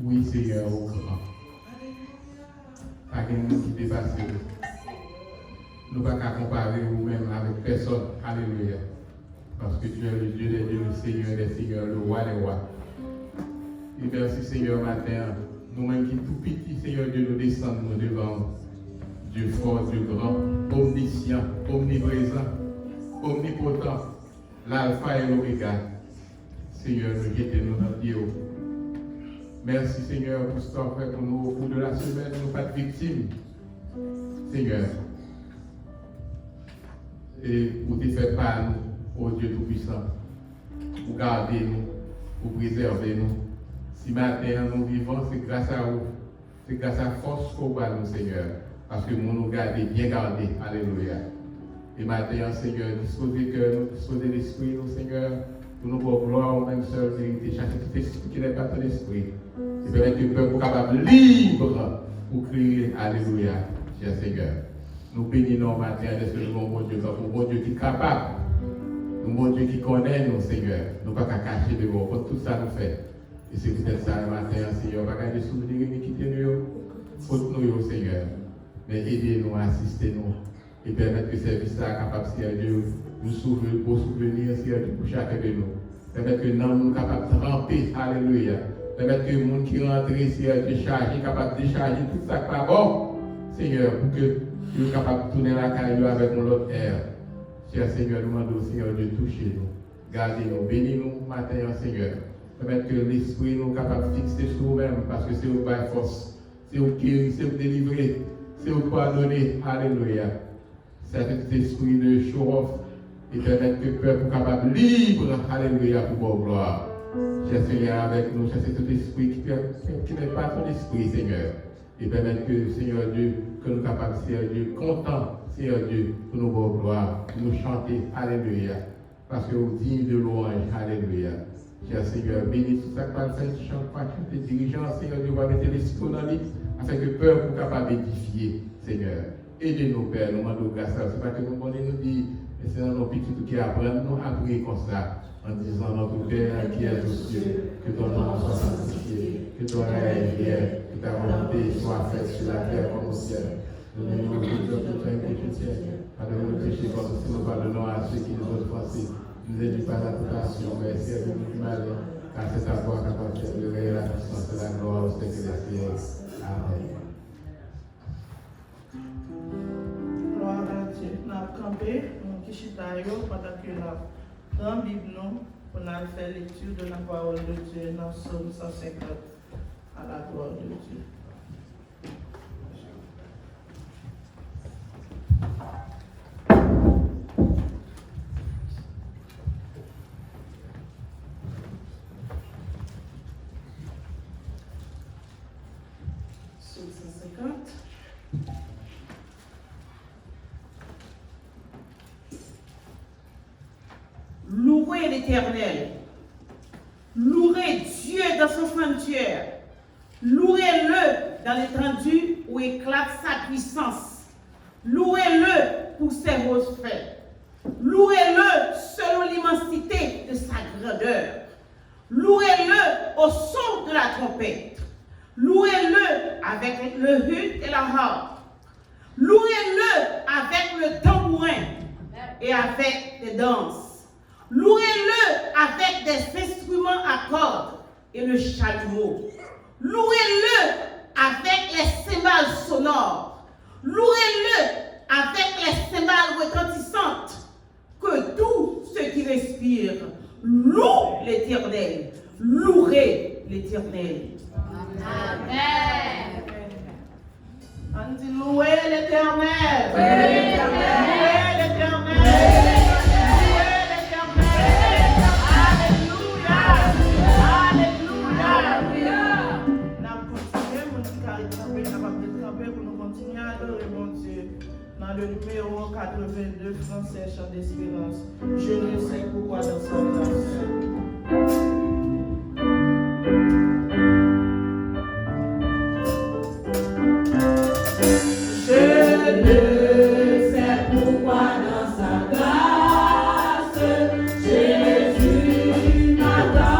Oui, Seigneur, au grand. Pas qu'il nous qui dépasse. Nous ne pouvons pas comparer nous-mêmes avec personne. Alléluia. Parce que tu es le Dieu des dieux, le Seigneur des seigneurs, le roi des rois. Et merci Seigneur matin. Nous-mêmes qui tout petit, Seigneur Dieu, nous descendons devant Dieu fort, Dieu grand, omniscient, omniprésent, omnipotent, l'alpha et l'oméga. Seigneur, nous jetons dans Dieu. Merci Seigneur pour ce que tu as fait pour nous au cours de la semaine, nous pas de victimes. Seigneur. Et pour te faire par nous, ô Dieu Tout-Puissant, pour garder nous, pour préserver nous. Si matin nous vivons, c'est grâce à vous, c'est grâce à la force qu'on va nous, Seigneur, parce que nous nous gardons bien gardés. Alléluia. Et matin, Seigneur, disposez cœur, disposez l'esprit, nous, Seigneur, pour nous pour gloire au même seul vérité, chasser tout esprit qui n'est pas ton esprit. Et permettre que le peuple soit capable libre pour crier Alléluia, cher Seigneur. Nous bénissons matin de ce bon Dieu, un bon Dieu qui est capable, un bon Dieu qui connaît nous, Seigneur. Nous ne pouvons pas cacher de vous, tout ça nous fait. Et c'est peut-être ça le matin, Seigneur, pas garder souvenirs et quitter nous, faute nous, Seigneur. Mais aidez-nous, assistez-nous et permettre que ce service soit capable, Seigneur Dieu, nous souvenir, pour souvenir, Seigneur Dieu, pour chacun de nous. Permettre que nous sommes capables de ramper, Alléluia. Permettre que le monde qui rentre, Seigneur Dieu, chargé, capable de décharger tout ça qui n'est pas bon, Seigneur, pour que nous soyons capables de tourner la caillou avec notre air. Cher Seigneur, nous demandons, Seigneur Dieu, touchez-nous, gardez-nous, bénis-nous matin, Seigneur. Permettre que l'esprit nous capable de fixer sur nous-mêmes, parce que c'est vous par force, c'est vous guérir, c'est vous délivrer, c'est vous pardonner. Alléluia. C'est cet esprit de show-off et permettre que le peuple soit capable libre, Alléluia, pour votre gloire. Cher Seigneur, avec nous, cherchez tout esprit qui n'est pas ton esprit, Seigneur. Et permettre que, Seigneur Dieu, que nous sommes capables, Seigneur Dieu, contents, Seigneur Dieu, pour nous votre gloire, pour nous chanter, Alléluia. Parce que vous digne de louange, Alléluia. Cher Seigneur, bénis tout ça que va faire, chante, tes dirigeants, Seigneur Dieu, va mettre l'esprit dans l'île, afin que le peuple soit capable d'édifier, Seigneur. Aidez-nous, Père, nous demandons grâce à vous. Ce n'est pas que nous voulons nous dire, mais c'est nos petits qui apprennent, nous apprendre comme ça, en disant notre Père qui est aux cieux, que ton nom soit sanctifié, que ton règne vienne, que ta volonté soit faite sur la terre comme au ciel. Donnez-nous aujourd'hui notre pain quotidien. Pardonnez-nous nos péchés comme si nous pardonnons à ceux qui nous ont offensés. Ne nous aide pas à la tentation, mais servez-nous du mal, car c'est ta voix qui appartient le règne, la puissance et la gloire au siècle des siècles. Amen. Gloire à Dieu. Nous avons campé, nous avons pendant que nous dans la Bible, pour nous faire lecture de la parole de Dieu dans Psaume 150, à la gloire de Dieu. Psaume 150. Louez l'Éternel. Louez Dieu dans son sanctuaire. Louez-le dans l'étendue où éclate sa puissance. Louez-le pour ses grosses faits. Louez-le selon l'immensité de sa grandeur. Louez-le au son de la trompette. Louez-le avec le hutte et la harpe. Louez-le avec le tambourin et avec des danses. Louez-le avec des instruments à cordes et le chalumeau. Louez-le avec les cymbales sonores. Louez-le avec les cymbales retentissantes. Que tous ceux qui respirent louent l'Éternel. Louez l'Éternel. Amen. On dit louez l'Éternel. Louez l'Éternel. Louez l'Éternel. Dans le numéro 82 français, chant d'espérance, je ne sais pourquoi dans sa grâce. Je ne sais pourquoi dans sa grâce, Jésus m'a donné.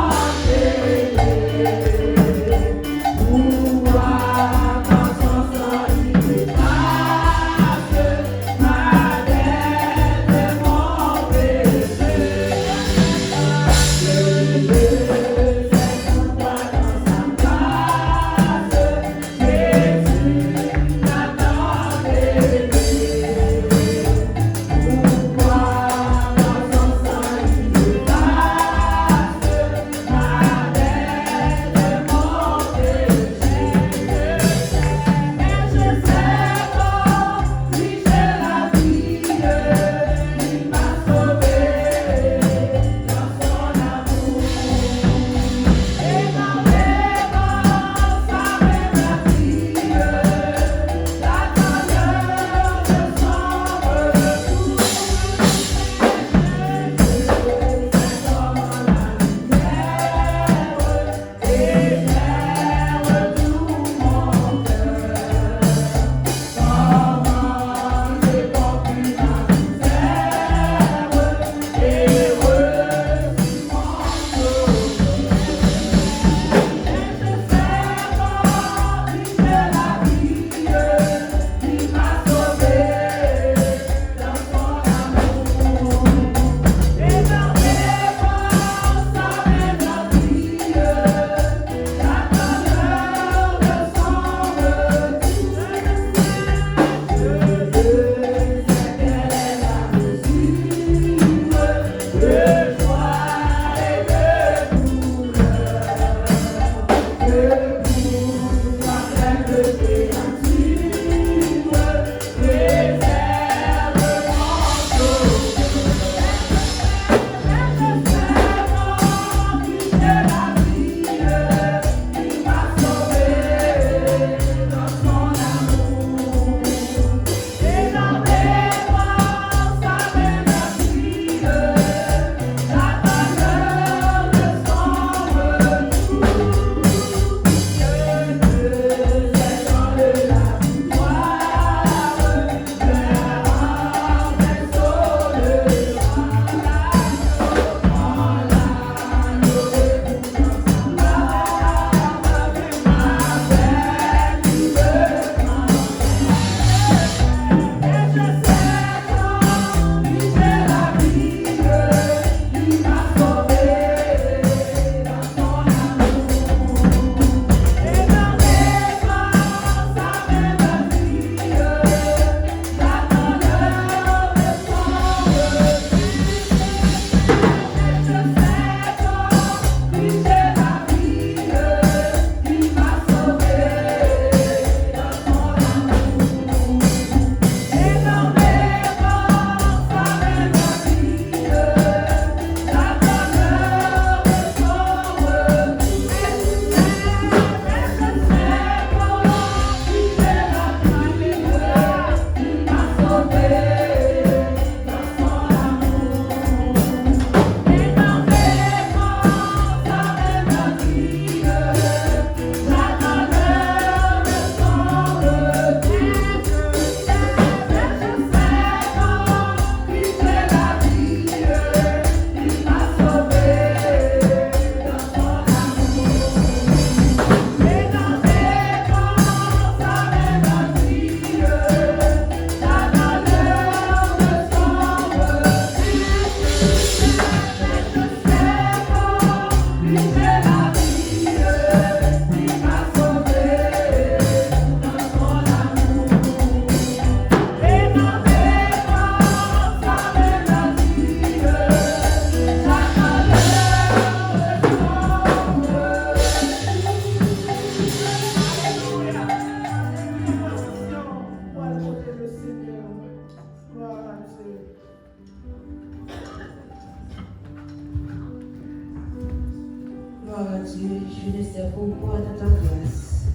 pourpoids de ta grâce.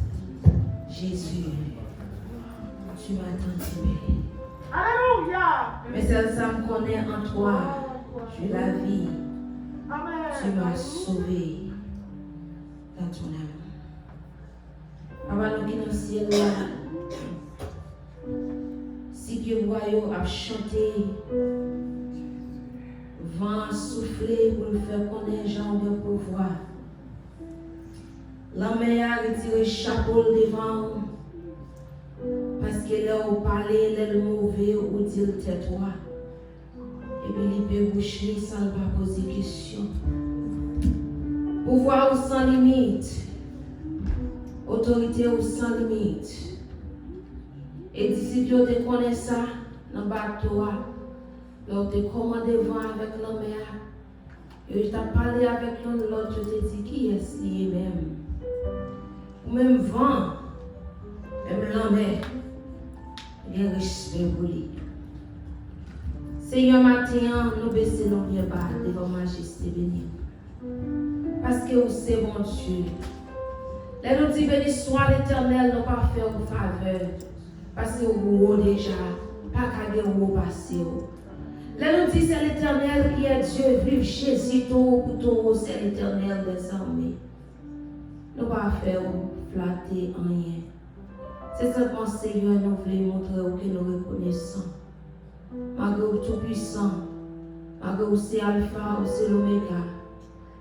Jésus, tu m'as tant aimé. Alléluia. Mais ça me connaît en toi. Je la vis. Tu m'as sauvé dans ton amour. Papa, nous qui nous ciel là, si Dieu voyou a chanté, vent soufflé pour le faire connaître Jean de pouvoir. La mère a retiré le chapeau devant parce qu'elle a parlé, elle est mauvais ou dit tais-toi. Et puis il peut boucher sans pas poser question. Pouvoir ou sans limite, autorité ou sans limite. Et disciples te connaissent ça dans le bateau. Ils te commandé vent avec la mer. Et t'ai parlé avec l'autre, je te dis qui est lié même. Ou même vent, même la mer, il y a respect pour lui. Seigneur, matin, nous baissons nos pieds bas devant majesté bénie. Parce que vous c'est bon Dieu. Là, nous disons béni soit l'Éternel, nous pas faire une faveur. Parce que vous déjà, pas qu'à vous passer. Là, nous disons c'est l'Éternel qui est Dieu, vive Jésus, pour tout, c'est l'Éternel des armées. Nous pas faire flatter en rien. C'est seulement Seigneur, nous voulons montrer que nous reconnaissons. Malgré tout puissant, malgré où c'est Alpha, où c'est l'Oméga,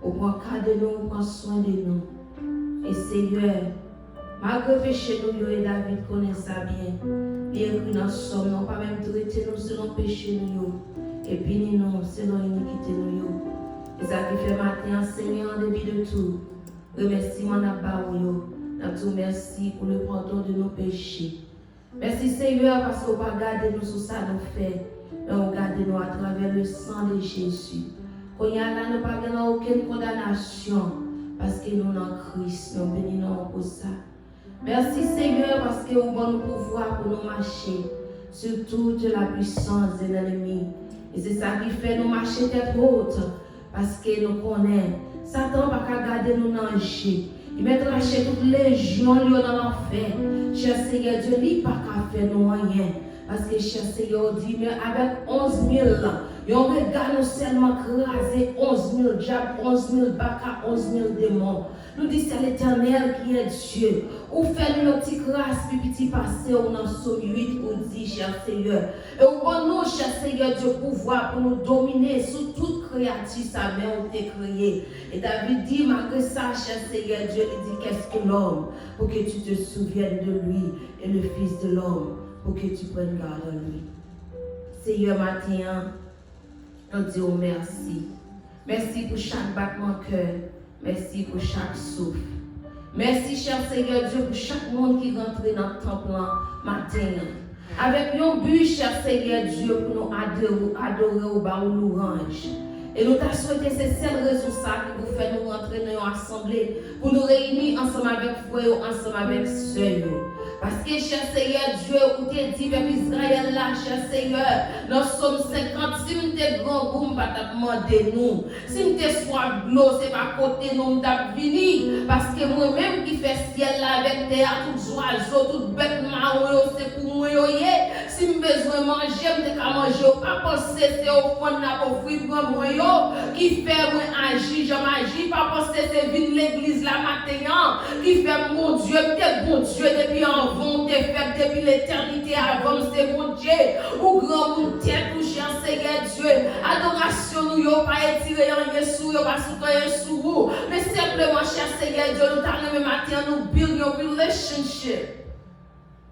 au point cas de nous, au prend soin de nous. Et Seigneur, malgré péché nous, et David connaît ça bien. Il est écrit dans ce somme, non pas même traiter nous selon péché nous, et puis nous selon iniquité nous. Et ça qui fait matin, Seigneur, en début de tout, remerciement n'a pas nous tout merci pour le pardon de nos péchés. Merci Seigneur parce qu'on va garder nous sur ça nous fait, mais on garde nous à travers le sang de Jésus. Qu'on y a là, nous pas gagnons aucune condamnation parce que nous dans Christ, nous bénissons pour ça. Merci Seigneur parce que vous avez le pouvoir pour nous marcher sur toute la puissance de l'ennemi. Et c'est ça qui fait nous marcher tête haute parce que nous connaissons. Satan ne va pas garder nous dans le jeu. Il met lâcher toutes les légions dans l'enfer. Cher Seigneur Dieu, il n'a pas qu'à faire nous rien. Parce que cher Seigneur dit, mais avec 11 000, et on regarde nous seulement craser 11 000 diables, 11 000 baka, 11 000 démons. Nous disons c'est l'Éternel qui est Dieu. Ou fait nous petit grâce, puis petit passé, on en somme 8 ou 10, cher Seigneur. Et on va nous, cher Seigneur Dieu, pouvoir pour nous dominer sous toute créature, sa mère on t'a créé. Et David dit, malgré ça, cher Seigneur Dieu, il dit, qu'est-ce que l'homme? Pour que tu te souviennes de lui et le Fils de l'homme, pour que tu prennes garde de lui. Seigneur, matin, on dit oh merci. Merci pour chaque battement de cœur. Merci pour chaque souffle. Merci, cher Seigneur Dieu, pour chaque monde qui rentre dans le temple matin. Avec un but, cher Seigneur Dieu, pour nous adorer au bas où nous range. Et nous t'avons souhaité, c'est cette raison ça qui vous fait nous rentrer dans une assemblée pour nous réunir ensemble avec frères, ensemble avec sœurs. Parce que, cher Seigneur Dieu, où t'es dit, peuple Israël là, cher Seigneur, nous sommes 50, si nous t'es grand goût, pas t'a demandé nous. Si nous t'es soif de l'eau, c'est pas côté nous t'as venu. Parce que moi-même qui fais ciel là avec terre, tout oiseau, toute bête marron, c'est pour moi, si j'ai besoin de manger, je peux manger. Pas penser c'est au fond là pour vivre moi, qui fait moi agir, je m'agis. Pas penser c'est venir l'église là matin, qui fait mon Dieu, peut-être bon Dieu depuis en vont te faire depuis l'éternité avant, c'est mon Dieu. Ou grand monde tête touché en Seigneur Dieu. Adoration nous yo pas étiré en Jésus, yo pas soutenir sous vous. Mais simplement, cher Seigneur Dieu, nous t'allons même matin nous build your relationship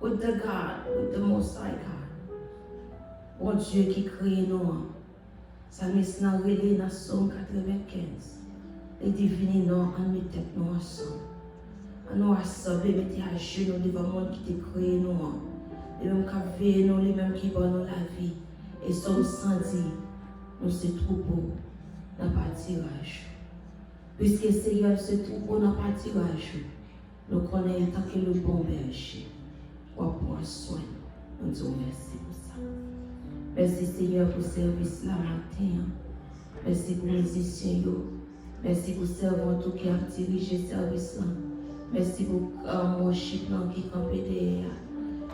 with the God, with the Most High God. Bon Dieu qui crée nous. Ça m'est relé dans Somme 95. Les divines noms en mes têtes nous ensemble. Nous assembler, mettez à genoux devant le monde qui t'a créé nous. Les mêmes qui veillent nous, les mêmes qui donnent la vie. Et sommes sans dire, nous c'est troupeau dans le pâturage. Puisque Seigneur, ce troupeau dans le pâturage, nous connaissons tant que le bon berger. Pour prendre soin. Nous disons merci pour ça. Merci Seigneur pour le service là matin. Merci pour les musiciens. Merci pour le servant qui a dirigé le service là. Merci pour mon chip qui est campé derrière.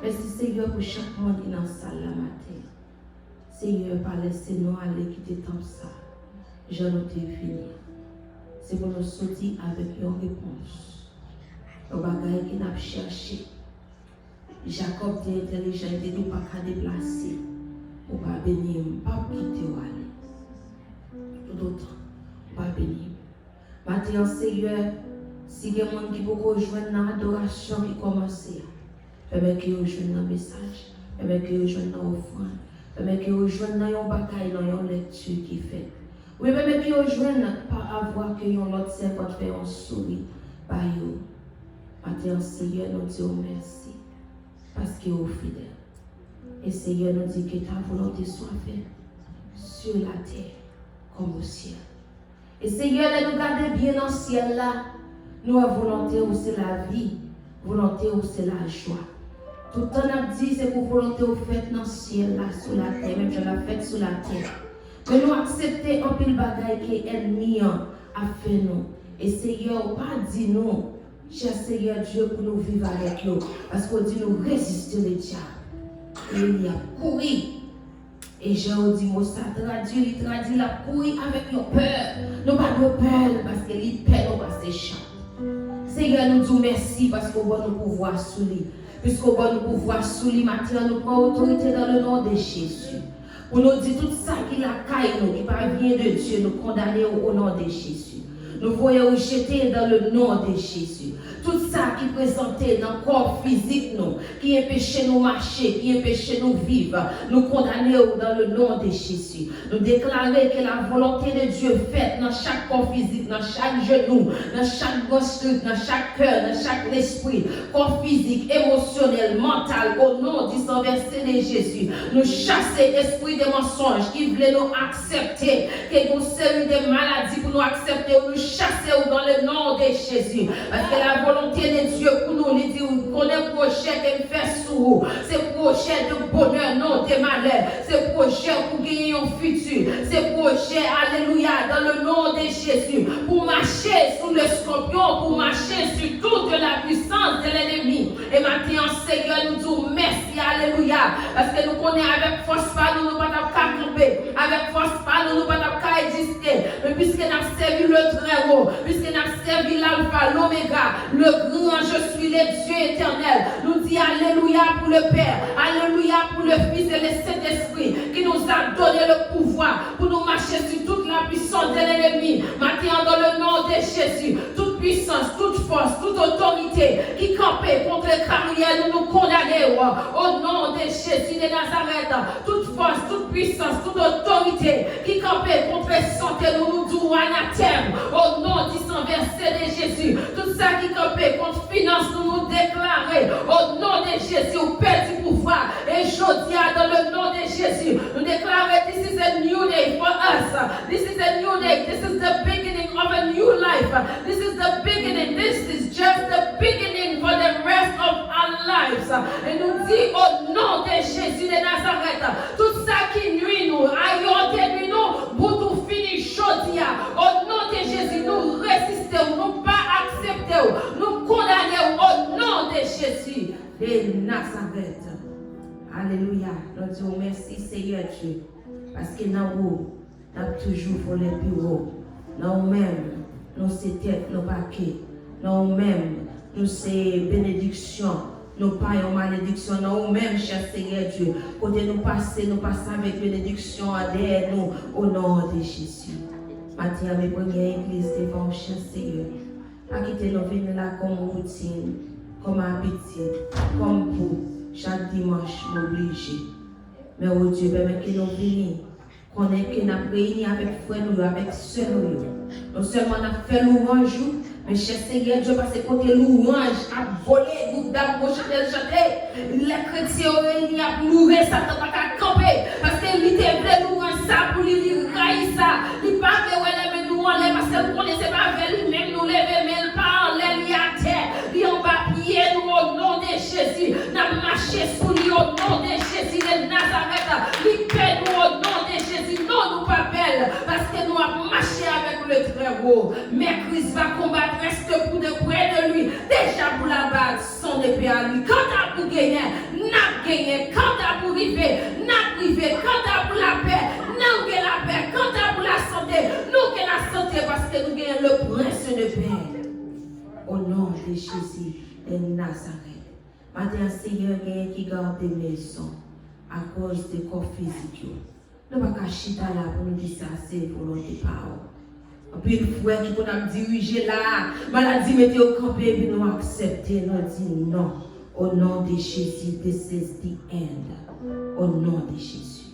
Merci Seigneur pour chaque monde qui est dans la salle la matin. Seigneur, pas laisser nous aller quitter tant ça. Je nous t'ai fini. C'est pour nous sortir avec une réponse. Nos bagages qui n'a cherché. Jacob est intelligent, il ne pas qu'à déplacer. Pour ne pas bénir, pas quitter ou aller. Tout autre, pas bénir. Maintenant, Seigneur, si il y a des gens qui peuvent rejoindre l'adoration qui commence, permet qu'ils rejoignent le message, permet qu'ils rejoignent l'offrande, permet qu'ils rejoignent dans bagaille, dans une lecture qui fait. Oui, permet qu'ils rejoignent par avoir que l'autre servante fait un sourire par eux. Maintenant, Seigneur, nous disons merci parce qu'il est fidèle. Et Seigneur nous dit que ta volonté soit faite sur la terre comme au ciel. Et Seigneur, nous garder bien dans le ciel là. Nous avons volonté où c'est la vie, volonté où c'est la joie. Tout le temps, on a dit c'est pour volonté où faite dans le ciel là, sur la terre, même je la fête sur la terre. Mais nous accepter un peu le bagage qui est ennemi a fait nous. Et Seigneur, pas dit nous, cher Seigneur Dieu, pour nous vivre avec nous. Parce qu'on dit nous résister le diable. Et il y a couru. Et Jean dit, ça traduit, il traduit la courir avec nos peurs. Nous pas de peur parce que les peurs nous pas s'échappent. Seigneur, nous disons merci parce qu'on va nous pouvoir sous lui. Puisqu'on va nous pouvoir sous lui, maintenant nous prenons autorité dans le nom de Jésus. Pour nous dire tout ça qui la caille nous, qui parvient de Dieu, nous condamner au nom de Jésus. Nous voyons jeter dans le nom de Jésus. Tout ça qui présentait dans le corps physique, nous, qui empêchait nous marcher, qui empêchait nous vivre, nous condamner dans le nom de Jésus. Nous déclarer que la volonté de Dieu faite dans chaque corps physique, dans chaque genou, dans chaque gauche, dans chaque cœur, dans chaque esprit, corps physique, émotionnel, mental, au nom du sang versé de Jésus. Nous chasser l'esprit des mensonges qui voulait nous accepter, que nous série de maladies pour nous accepter, nous chasser dans le nom de Jésus. Parce que la volonté de Dieu pour nous, il dit qu'on est projet de faire sous, c'est projet de bonheur, non de malheur, c'est projet pour gagner un futur, c'est projet, alléluia, dans le nom de Jésus, pour marcher sous le scorpion, pour marcher sur toute la puissance de l'ennemi. Et maintenant, Seigneur, nous disons merci, alléluia, parce que nous connaissons avec force pas, nous ne pouvons pas camper, avec force pas, nous ne pouvons pas exister, mais puisque nous avons servi le très haut, puisque nous avons servi l'alpha, l'oméga, le grand je suis le Dieu éternel, nous dit alléluia pour le Père, alléluia pour le Fils et le Saint-Esprit qui nous a donné le pouvoir pour nous marcher sur toute la puissance de l'ennemi. Maintenant dans le nom de Jésus, toute puissance, toute force, toute autorité qui campait contre les carrières, nous condamnons au nom de Jésus de Nazareth. Toute force, toute puissance, toute autorité qui campait contre les santé, nous disons anathème au nom du sang versé de Jésus. Tout ça qui campait contre finance, nous déclarer au nom de Jésus, au Père du pouvoir. Et je dis dans le nom de Jésus, nous déclarer this is a new day for us. This is a new day. This is the beginning of a new life. This is the beginning. This is just the beginning for the rest of our lives. Et nous dit au nom de Jésus de Nazareth, tout ça qui nuit nous, aïe, nuit nous, pour tout finir, je dis au nom de Jésus, nous résistons, nous pas acceptons, nous condamnons au nom de Jésus de Nazareth. Alléluia. Nous disons merci Seigneur Dieu. Parce que nous avons toujours volé plus haut. Nous-mêmes, nous sommes tête, nous paquets. Nous-mêmes, nous sommes bénédiction. Nous pas en malédiction. Nous-mêmes, cher Seigneur Dieu. Côté nous passer avec bénédiction derrière nous au nom de Jésus. Maintenant, mes premières églises devant cher Seigneur. Pas quitter nous venir là comme routine, comme habitude, comme pour chaque dimanche m'obliger. Mais oh Dieu, permet que nous venions, qu'on ait que nous réunis avec frères nous, avec sœurs nous. Non seulement nous avons fait louange, mais cher Seigneur Dieu, parce que côté louange, à voler, groupe d'âmes, chanter, les chrétiens réunis à louer, ça ne va pas camper. Parce qu'il était vrai louange ça pour lui railler ça. Il ne peut pas lever nous en l'air, parce que nous ne connaissons pas vers lui-même nous lever, mais il part en l'air, il à terre. Il en va prier nous au nom de Jésus. Nous marcher sous lui au nom de Jésus de Nazareth. Il paie nous au nom de Jésus. Non, nous pas belle, parce que nous avons marché avec le très haut. héros. Mais Christ va combattre, reste pour de près de lui. Déjà pour la battre, son épée à lui. Quand t'as pour gagner, n'a gagné. Quand t'as pour river, n'a rivé. Quand t'as pour la paix, nous gagnons la paix. Quand t'as pour la santé, nous gagnons la santé parce que nous gagnons le prince de paix. Au nom de Jésus de Nazareth. Maintenant, Seigneur, qui garde des maisons à cause des corps physiques. Nous ne pouvons pas cacher là pour nous dire ça, c'est volonté parole. Puis le frère qui peut nous diriger là, maladie mettez au campé et puis nous accepter, nous dire non. Au nom de Jésus, this is the end. Au nom de Jésus.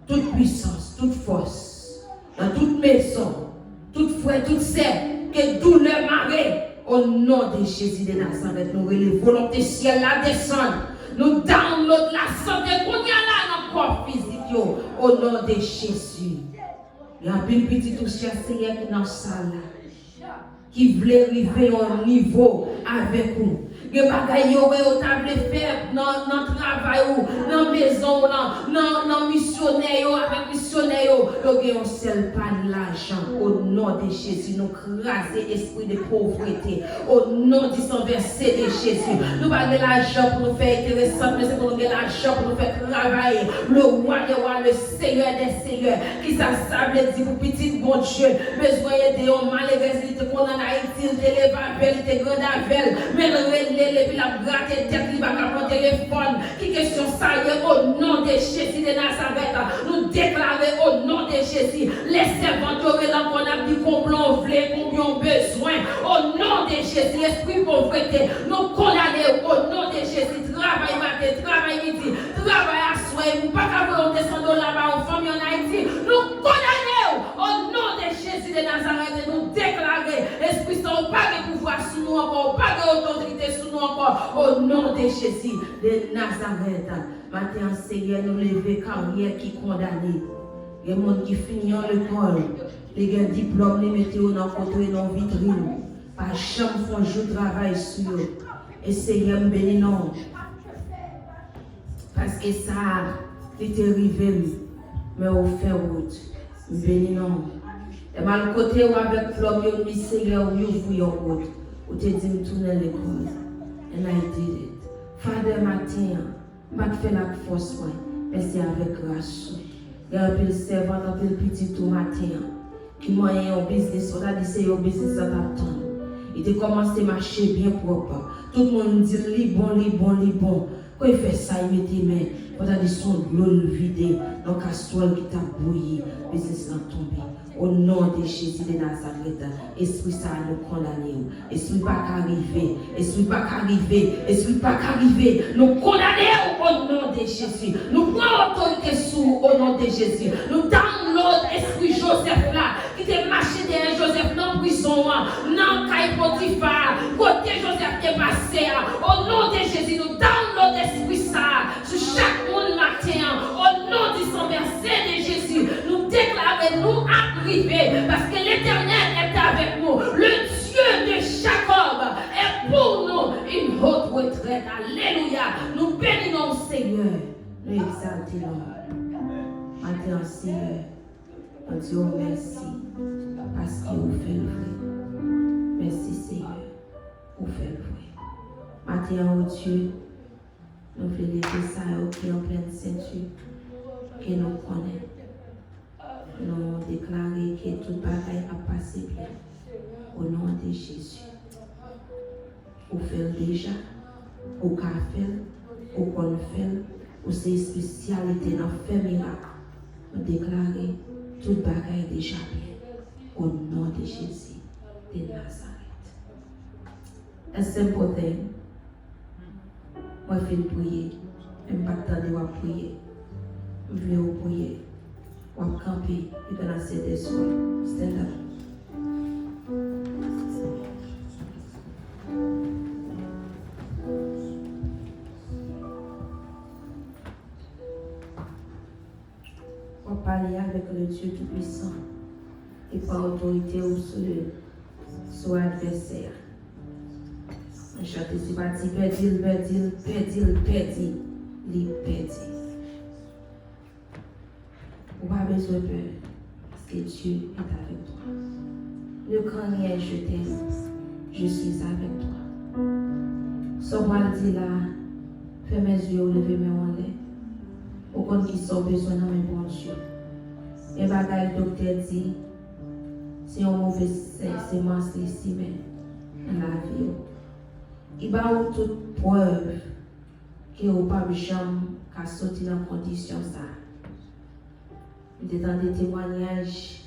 Toute puissance, toute force, dans toute maison, toute frère, toute sœur, que douleur marée, au nom de Jésus de Nazareth, nous relèvons volonté ciel là descendre. Nous download la santé qu'on y a là dans le corps physique. Au nom de Jésus. Il y a un petit touché Seigneur qui est dans la salle qui voulait arriver au niveau avec nous. Il y a des bagailles au table faire dans le travail, dans la maison, dans le missionnaire, avec le missionnaire. Il y a un seul pas de l'argent. Au nom de Jésus, nous craser l'esprit de pauvreté. Au nom du sang versé de Jésus. Nous avons de l'argent pour nous faire intéressant, mais c'est pour nous de l'argent pour nous faire travailler. Le roi des rois, le Seigneur des seigneurs, qui s'assemble dit pour petit bon Dieu, besoin de malheureusement, il était condamné à Haïti, il était l'évangile, il était grand avel, mais le et puis la gratte et tête, il va prendre téléphone. Qui question ça y est au nom de Jésus de Nazareth. Nous déclarer au nom de Jésus. Les servants qui qu'on a dit combien on voulait, combien on besoin. Au nom de Jésus, l'esprit pauvreté. Nous condamnons au nom de Jésus. Travail matin, travail midi, travail à soir. Vous pas qu'à volonté $100 là-bas aux familles en Haïti. Nous condamnons au nom de Jésus de Nazareth. Et nous déclarer. Esprit sans pas de pouvoir sous nous encore, pas d'autorité sous nous encore. Au nom de Jésus de Nazareth. Maintenant, Seigneur, nous lever carrière qui condamné. Il y a des gens qui finissent l'école. Les gens diplômes, les mettez dans le côté, dans la vitrine. Pas jamais font jour travail sur eux. Et Seigneur, bénis nous. Parce que ça, c'est arrivé. Mais au fait route. Bénis nous. Et mal côté ou avec l'homme, il dit Seigneur, vous your route. Ou te dit tourner l'école. And I did it. Father, matin, je ne fais la force, mais c'est avec grâce. Il y a un peu de servant, un peu de petit tout matin, qui m'a eu un business, on a dit c'est un business à t'attendre. Il a commencé à marcher bien propre. Tout le monde dit, li bon. Quand il fait ça, il met tes mains. On a dit son l'eau vidée, dans le casserole qui t'a bouilli, le business l'a tombé. Au nom de Jésus de Nazareth, esprit ça nous condamner. Esprit pas qu'arriver, nous condamner au nom de Jésus. Nous prenons autorité sous au nom de Jésus. Nous download esprit Joseph là, qui était marché derrière Joseph dans prison, dans Caille Potiphar, côté Joseph qui est passé. Au nom de Jésus, nous download esprit ça sur chaque monde matin. Au nom du sang versé de Jésus, nous déclarons, nous arriver parce que l'Éternel est avec nous. Le Dieu de Jacob est pour nous une haute retraite. Alléluia. Nous bénissons Seigneur. Nous exaltons. Maintenant, Seigneur, nous disons merci parce que vous faites le vrai. Merci Seigneur. Vous faites le vrai. Maintenant, oh Dieu, nous voulons lever ça qui est en pleine ceinture, que nous connaissons. Nous déclarer que tout bagaille a passé bien. Au nom de Jésus. Vous faites déjà, vous pouvez faire, vous pouvez faire, vous c'est spécialité dans le fait miracle. Nous déclarer tout bagaille déjà bien. Au nom de Jésus de Nazareth. A simple thing. Moi, je vais prier. Je ne vais pas attendre à prier. Je vais vous prier. Ou à camper, you're gonna say this word. Stand up. On va parler avec le Dieu Tout-Puissant et par autorité ou sur l'adversaire. On chante ici, perdit. On n'a pas besoin de peur, parce que Dieu est avec toi. Ne crains rien, je t'aime. Je suis avec toi. Sois dit là, fais mes yeux, lever mes en l'air. Au compte qui sont besoin de mes bons Dieu. Et bagaille docteur dit, si on mauvais semence ici, mais dans la vie, il va avoir toute preuve que vous pas jamais qu'à sortir dans condition ça. Il était dans des témoignages,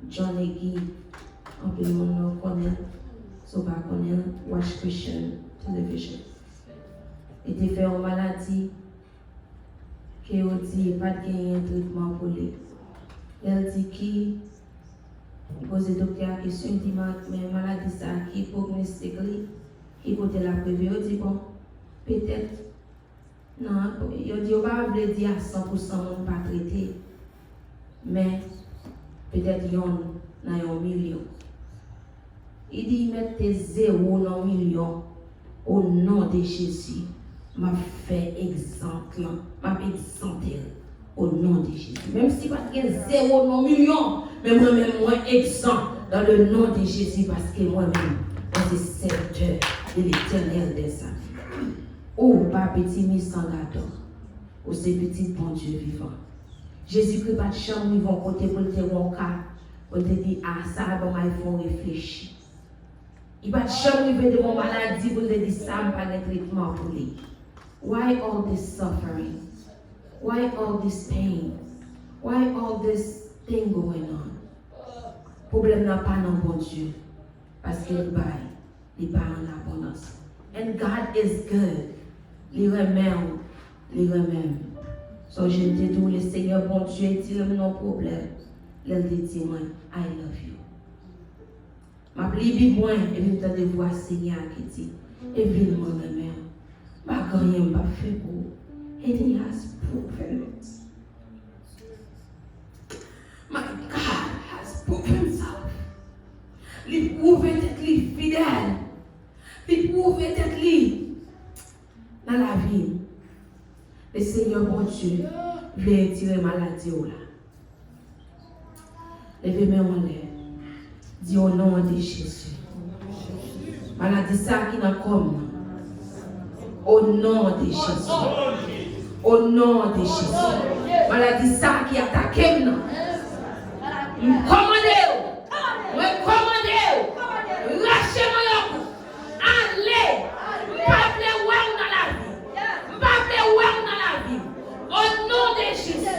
John et Guy, en peu de monde connaît, so pas connaît, watch Christian television. Il était fait en maladie, que on dit pas de gagner un traitement pour lui. Elle dit qui, il pose le docteur la question, il dit mais maladie ça qui prognostique qui côté la prévue, il dit bon, peut-être, non, il dit on va pas dire à 100% on pas traité, mais peut-être yon dans un million. Il dit mettez 0 dans 1 million au nom de Jésus. M'a fait exemple, m'a exempté au nom de Jésus. Même si pas de 0 dans 1 million, mais moi-même moi exempt dans le nom de Jésus parce que moi-même je suis serviteur de l'Éternel des armées. Oh, pas petit mis en gâteau, oh c'est petit bon Dieu vivant. Jésus-Christ pas de chambre ils vont côté pour te ronca, pour te dire ah ça bon il faut réfléchir. Il pas de chambre il veut de mon maladie pour te dire ça pas de traitement pour lui. Why all this suffering? Why all this pain? Why all this thing going on? Problème n'a pas dans bon Dieu. Parce qu'il baille en abondance. And God is good. Il remet. So je te dis, le Seigneur bon Dieu, tire nos problèmes. Il te dit, moi, I love you. Ma pli moi, et puis tu te voir Seigneur qui dit, et puis moi, remet. Ma rien pas fait pour. And he has proven it. My God has proven himself. Il prouve d'être fidèle. Il prouve d'être dans la vie. Le Seigneur mon Dieu veut tirer maladie là. Levez-moi en l'air. Dis au nom de Jésus. Maladie ça qui n'a comme. Au nom de Jésus. Au nom de Jésus. Maladie ça qui attaque nous. Commandez-vous. Lâchez-moi. Allez. M'appelez dans la vie. Au nom de Jésus.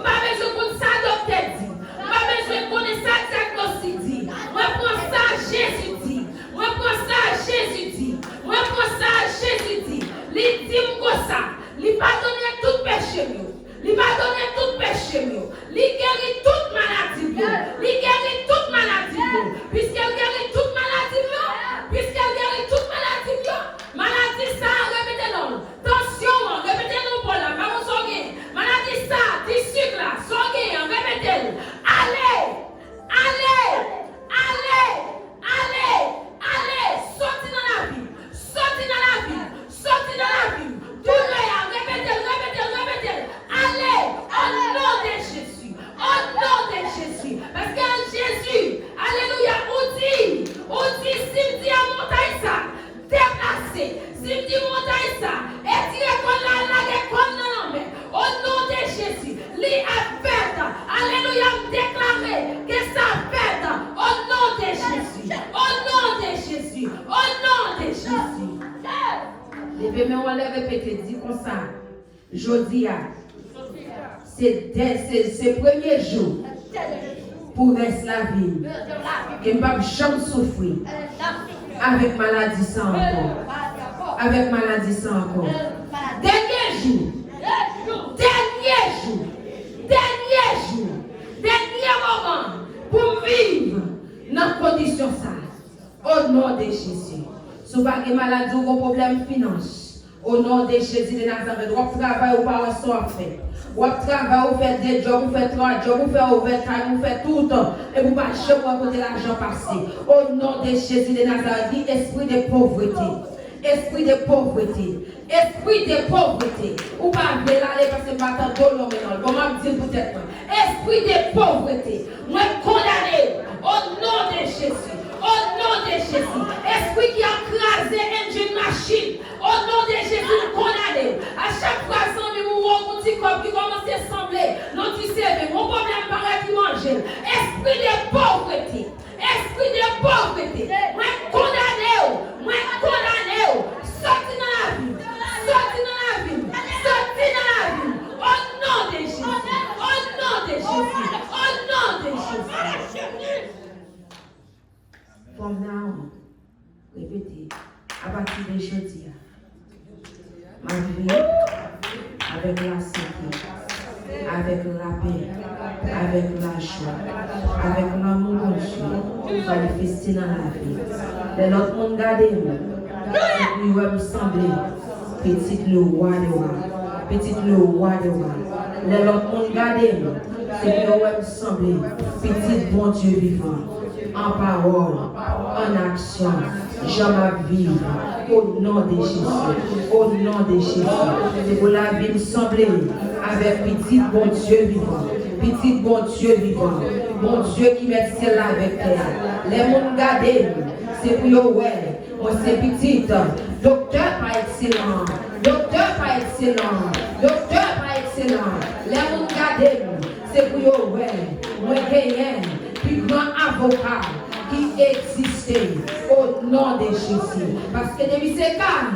Pas besoin de ça docteur dit. Pas besoin de connaître ça diagnostic dit. Moi prends ça Jésus dit. Il dit ça. Il pardonne tout péché. Il guérit toute maladie. Puisqu'elle guérit toute maladie. Maladie ça, répétez-le. Tension, répétez-le pour la maman. Maladie ça, du sucre là, répétez-le. Allez. Sortez dans la vie. Répétez-le. Allez, au nom de Jésus. Parce que Jésus, alléluia, on dit, s'il dit à montagne ça, déplacer. S'il dit montagne ça, étirez comme la mer. Au nom de Jésus, lui a fait, alléluia, déclarer que ça fait, au nom de Jésus. Levez-moi, on l'a répété, dis comme ça. Jodia, c'est premier jour pour rester la vie. Et je ne vais pas souffrir avec maladie sans encore. Dernier moment pour vivre dans condition ça. Au nom de Jésus. Si vous avez maladie ou problème finance, au nom de Jésus de Nazareth, vous travaillez ou pas fait. Vous travaillez, vous faites des jobs, vous faites 3 jobs, vous faites overtime, vous faites tout le temps. Et vous ne pouvez pas côté l'argent passé. Au nom de Jésus de Nazareth, esprit de pauvreté. esprit de pauvreté, esprit de pauvreté, ou pas aller parce que maintenant dollar maintenant, comment dire peut-être, esprit de pauvreté, moi condamné au nom de Jésus. Au nom de Jésus, esprit qui a crasé une machine, au nom de Jésus, nous condamnons. À chaque fois, nous petit corps qui commence à sembler, nous disons, mon problème paraît qui mange. Esprit de pauvreté, esprit de pauvreté, moi condamné, sorti dans la vie, sorti dans la vie, sorti dans la vie, au nom de Jésus, au nom de Jésus, au nom de Jésus. From now, répétez, à partir de jeudi, ma vie avec la santé, avec la paix, avec la joie, avec l'amour de Dieu, manifester dans la vie. De l'autre monde garder nous va me sembler petit le roi de roi, petit le roi de roi. De l'autre monde garder c'est que nous va me sembler petit bon Dieu vivant. En parole, en action, je ma vie, au nom de Jésus, au nom de Jésus. C'est pour la vie me sembler avec petit bon Dieu vivant, petit bon Dieu vivant, bon Dieu qui met ciel avec terre. Les mondes gardés, c'est pour eux, ouais, moi c'est petit, docteur pas excellent, docteur pas excellent, docteur pas excellent. Les mondes gardés, c'est pour eux, ouais, moi gagnant. Plus grand avocat qui existait au nom de Jésus. Parce que depuis ces cas,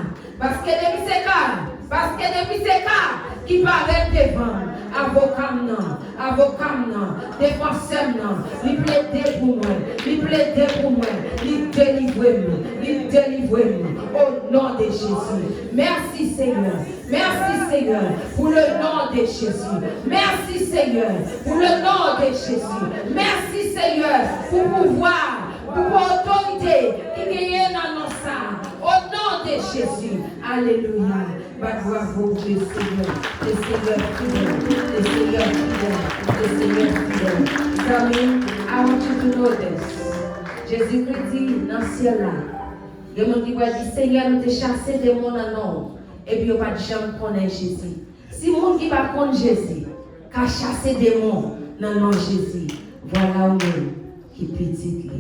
qui paraît devant, avocat non, défenseur non, il plaide pour moi, il délivre au nom de Jésus. Merci Seigneur, pour le nom de Jésus. Merci Seigneur, pour le nom de Jésus. Merci Seigneur, pour pouvoir, pour autorité qui gagne dans nos sangs. Au nom de Jésus. Alléluia. Bravo, le Seigneur. Le Seigneur fidèle. Amen. I want you to know this. Jésus-Christ dit dans le ciel là. Il y a des gens qui vont dire, Seigneur, nous te chassé des mondes en nom. Et puis, il n'y a pas de gens qui connaissent Jésus. Si les gens qui ne connaissent pas Jésus, qui a chassé des mondes dans le nom de Jésus, voilà où qui petit.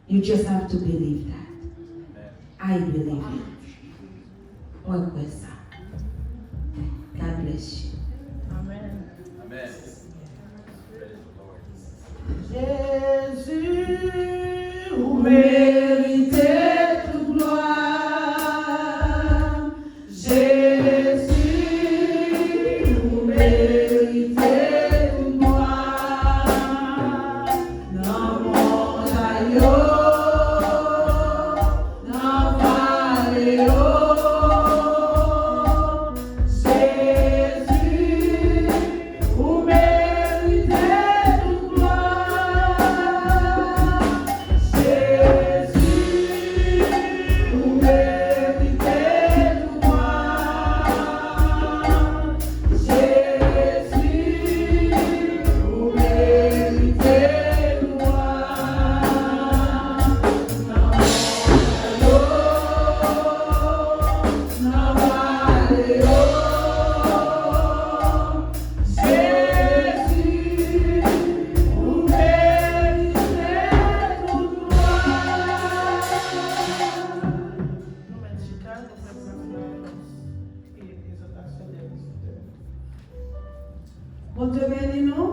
You just have to believe that. I believe it. One question. God bless you. Amen. Amen. Jésus, vous méritez toute gloire. Jésus, vous méritez toute gloire. Dans mon aïeul. Bon Dieu bénis nous.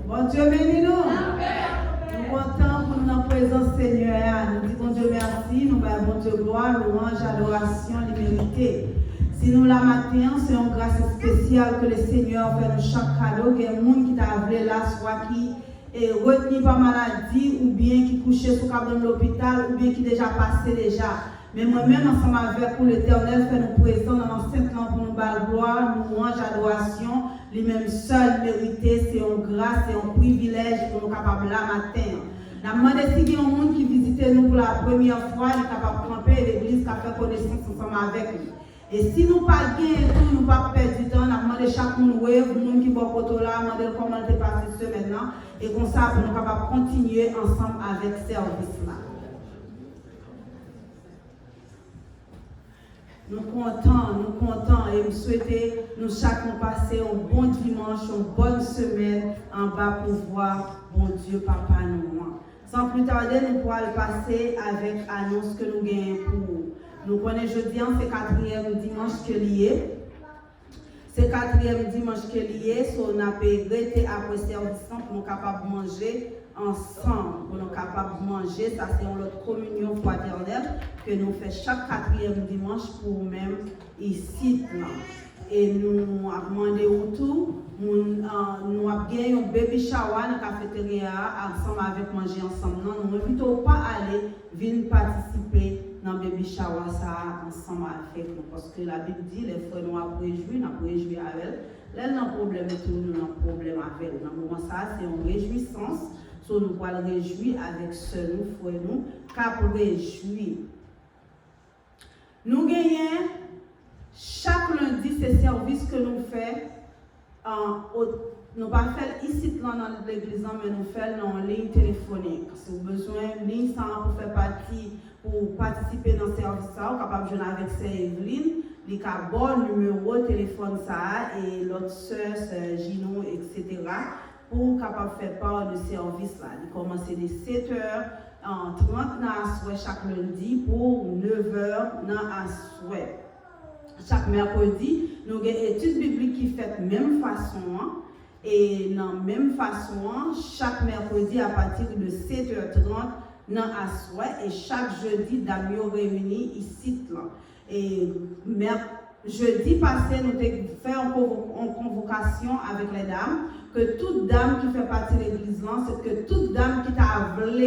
Bon Dieu bénis nous. Nous comptons pour nous en présence Seigneur. Nous disons Dieu merci. Nous avons bon Dieu gloire, louange, adoration, liberté. Si nous la matin, c'est une grâce spéciale que le Seigneur fait de chaque cadeau. Il y a des gens qui t'a appelé là, soit qui est retenu par maladie, ou bien qui couché sous cabane de l'hôpital, ou bien qui déjà passé déjà. Mais moi-même, ensemble avec pour l'Éternel, fait nous présents dans l'ancien temps pour nous battre gloire, louange, adoration. Lui-même seul mérité, c'est une grâce, c'est un privilège pour nous capables là matin. Nous avons demandé si il y a un monde qui visite nous pour la première fois, il est capable de camper l'église, qui a fait connaissance ensemble avec lui. Et si nous ne pas gagné tout, nous ne pas perdre du temps, nous avons demandé chaque monde, le monde qui est au poteau là, nous demandé comment il est passé ce maintenant, et comme ça, pour nous capables de continuer ensemble avec ce service là. Nous comptons et nous souhaitons nous chacun passer un bon dimanche, une bonne semaine en bas pour voir bon Dieu, Papa, nous. Sans plus tarder, nous pourrons le passer avec l'annonce que nous gagnons pour vous. Nous connaissons jeudi, c'est 4e dimanche que lié. C'est 4e dimanche que lié, so on a regretté après service pour nous capables de manger ensemble, pour nous capables de manger. Ça, c'est notre communion fraternelle que nous faisons chaque 4e dimanche pour nous-mêmes ici. Et nous avons demandé autour, nous avons gagné un baby shower dans la cafétéria ensemble avec manger ensemble. Nous n'invitons pas à aller venir participer dans le baby shower ça ensemble avec nous. Parce que la Bible dit, les frères nous avons réjoui avec elle. Là, nous avons un problème et tout, nous avons un problème avec elle. Dans le moment ça, c'est une réjouissance. So, nous pouvons réjouir avec ceux nous, frères nous, car pour réjouir. Nous gagnons chaque lundi ces services que nous faisons. Nous pas faire ici dans l'église, mais nous faisons en ligne téléphonique. Si vous avez besoin de ligne pour faire partie, pour participer dans ce service, vous êtes capable de jouer avec Evelyne. Il y a un bon numéro de téléphone ça, et l'autre soeur, Gino, etc. pour capable faire part de ce service-là. Il commence dès 7h30 chaque lundi pour 9h dans chaque mercredi, nous avons une étude biblique qui fait même façon. Et dans la même façon, chaque mercredi à partir de 7h30 dans Assoy, et chaque jeudi, nous réunis ici. Et jeudi passé, nous avons fait une convocation avec les dames, que toute dame qui fait partie de l'église, c'est que toute dame qui t'a voulu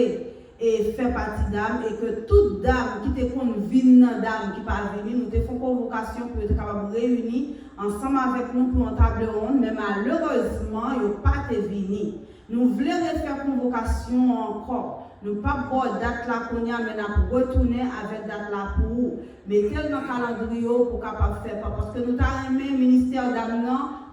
et fait partie d'âme, et que toute dame qui te convient dans dame qui pas venir, nous te faisons convocation pour être capable de réunir ensemble avec nous pour une table ronde, mais malheureusement, ils n'ont pas été venus. Nous voulons faire convocation encore. Nous ne pas voir date là qu'on y a, mais nous retourner avec date là pour vous. Mettez dans le calendrier pour capable faire parce que nous avons aimé le ministère d'âme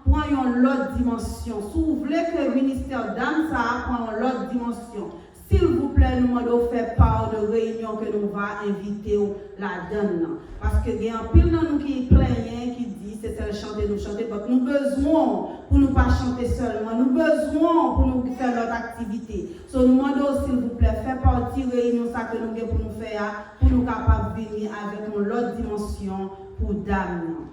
pour une autre dimension. Si vous voulez que le ministère d'âme ça prend une autre dimension, s'il vous plaît, nous demandons de faire part de réunion que nous allons inviter là-dedans. Parce que il y a un pile dans nous qui plaignent, qui dit c'est celle chanter, nous chanter. Donc nous besoin pour nous pas chanter seulement, nous besoin pour nous faire notre activité. So, nous demandons s'il vous plaît, faire partie de réunion ça que nous avons pour nous faire, pour nous capables de venir avec une autre dimension pour dame.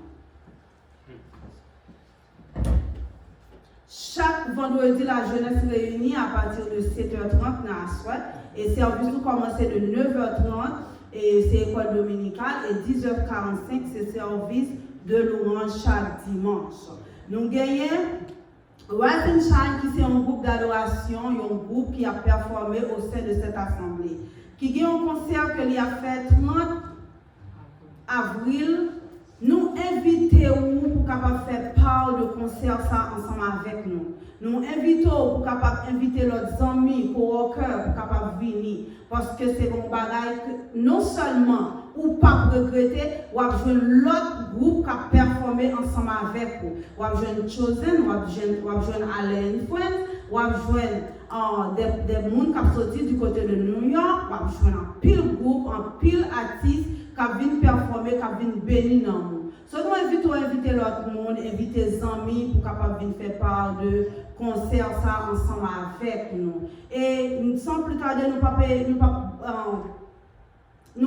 Chaque vendredi, la jeunesse réunie à partir de 7h30 dans la soirée. Et service nous commence de 9h30 et c'est école dominicale. Et 10h45, c'est service de louange chaque dimanche. Nous gagnons Rise and Shine, qui c'est un groupe d'adoration, un groupe qui a performé au sein de cette assemblée. Qui gagne un concert qu'il a fait 30 avril. Nous invitons pour capable faire part de concert ça ensemble avec nous. Nous invitons pour capable inviter leurs amis, coworkers pour capable venir parce que c'est un bagage que non seulement ou pas regretter, ou avoir l'autre groupe qui a performé ensemble avec vous. Ou avoir Chosen, ou avoir Allen Friends, ou avoir des gens qui sont sortis du côté de New York, ou avoir un pile groupe, un pile artiste qui viennent performer, qui viennent bénir dans nous. So, nous invitons à inviter l'autre monde, inviter les amis pour capable venir faire part de concert ça ensemble avec nous. Et sans plus tarder, nous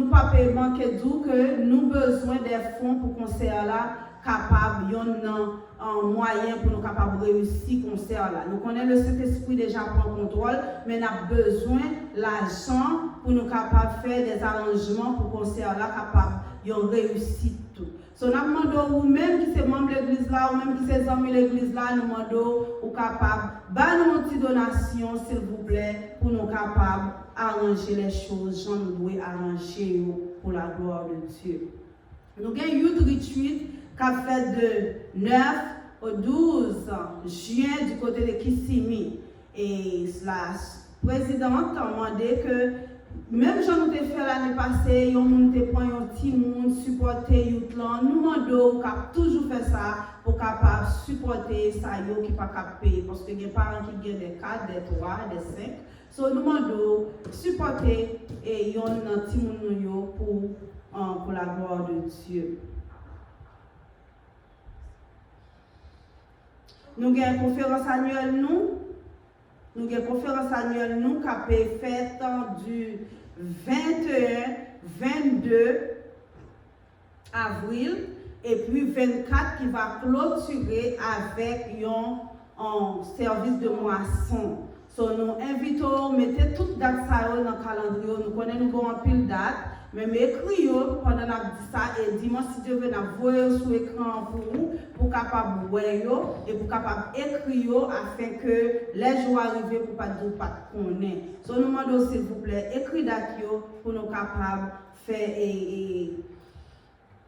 pas manquer d'où que nous besoin des fonds pour concert là capable un moyen pour nous capable réussir concert là. Nous connaissons le Saint-Esprit déjà prend contrôle, mais nous avons besoin l'argent pour nous capable faire des arrangements pour concert là capable yon réussir tout. So nous demandons vous-même qui c'est membre de l'église là ou même qui c'est amis de l'église là, nous demandons ou capable bah nous une petite donation s'il vous plaît pour nous capable arranger les choses, j'en dois arranger pour la gloire de Dieu. Nous avons Youth Retreat qui a fait de 9 au 12 juin du côté de Kissimmee. Et la présidente a demandé que même j'en ai fait l'année passée, on a pris un petit monde, supporter Youth là. Nous demandons qu'à toujours faire ça pour capable supporter ça qui pas payer parce que les parents qui gagnent des 4, des 3, des 5. So nous demandons supporter et yon un petit monde pour la gloire de Dieu. nous avons une conférence annuelle nous avons une conférence annuelle qui a été faite du 21, 22 avril et puis 24 qui va clôturer avec un service de moisson. So, nous invitons, mettez toutes les dates dans le calendrier, nous connaissons nous avons pile date, mais écrivez pendant que nous dit ça et dimanche si Dieu veut nous voir sur l'écran pour vous, pour capable voir et pour capable écrire afin que les jours arrivent pour pas dire pas connaître. So, nous demandons s'il vous plaît, écrivez date pour nous capables faire et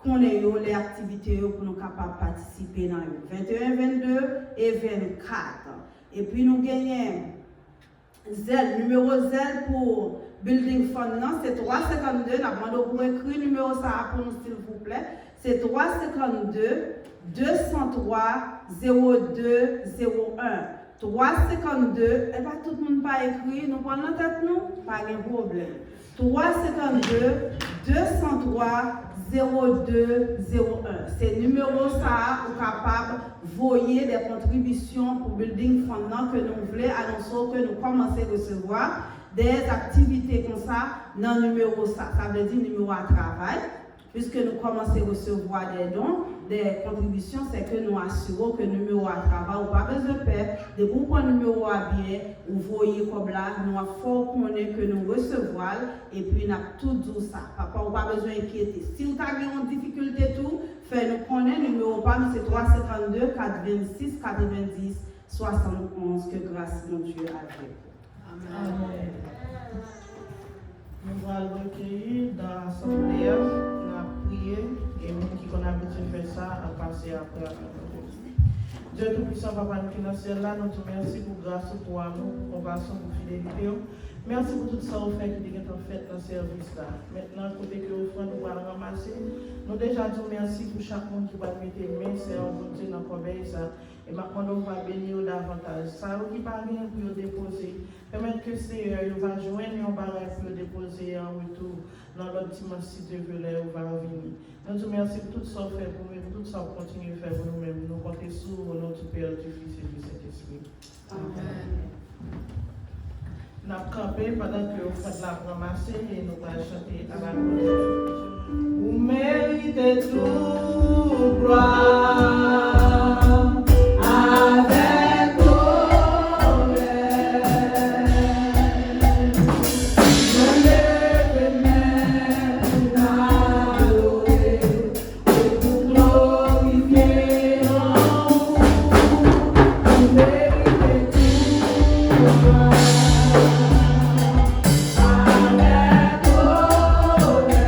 connaître les activités pour nous capables participer dans le 21, 22 et 24. Et puis nous gagnons numéro zèle pour Building Fund, c'est 352. Nous demandons pour écrire le numéro ça pour nous, s'il vous plaît. C'est 352 203 0201. 352, et bien tout le monde pas écrit, nous prenons la tête, nous, pas de problème. 352 203 0201. C'est le numéro ça pour capable voyer des contributions pour Building Fund que nous voulons annoncer que nous commençons à recevoir des activités comme ça dans le numéro ça. Ça veut dire numéro à travail. Puisque nous commençons à recevoir des dons, des contributions, c'est que nous assurons que le numéro à travail, ou pas besoin de faire, de beaucoup de numéro à bien, ou voyez comme là, nous avons fort qu'on est que nous recevons, et puis nous avons tout dit ça. Papa, ou pas besoin d'inquiéter. Si vous avez une difficulté, tout, faites-nous connaître, le numéro pas, c'est 352 426 90 71, que grâce mon Dieu a fait. Amen. Nous allons recueillir dans l'assemblée, nous allons prier, et nous qui avons l'habitude de faire ça, à passer après la parole. Dieu Tout-Puissant, Papa, nous qui dans le ciel là, nous te remercions pour grâce, pour amour, pour compassion, pour fidélité. Merci pour tout ça au fait que vous avez fait dans le service là. Maintenant, côté que vous faites, nous allons ramasser. Nous déjà disons merci pour chaque monde qui va mettre les mains, c'est un bon Dieu dans le corbeille ça. Et maintenant, on va bénir davantage. Ça, qui pas rien pour déposer. Permettre que Seigneur va joindre un barrage pour déposer en retour dans l'autre dimanche si Dieu veut, on va revenir. Nous te remercions pour tout ça fait pour nous, pour tout ça pour continuer à faire pour nous-mêmes. Nous comptons sur notre Père, du Fils et du Saint-Esprit. Amen. Nous avons campé pendant que vous faites la ramasser et nous allons chanter à la gloire. Vous méritez tout gloire avec colère. Je lève mes mains adorer et pour glorifier en vous. Vous méritez tout gloire. Avec colère.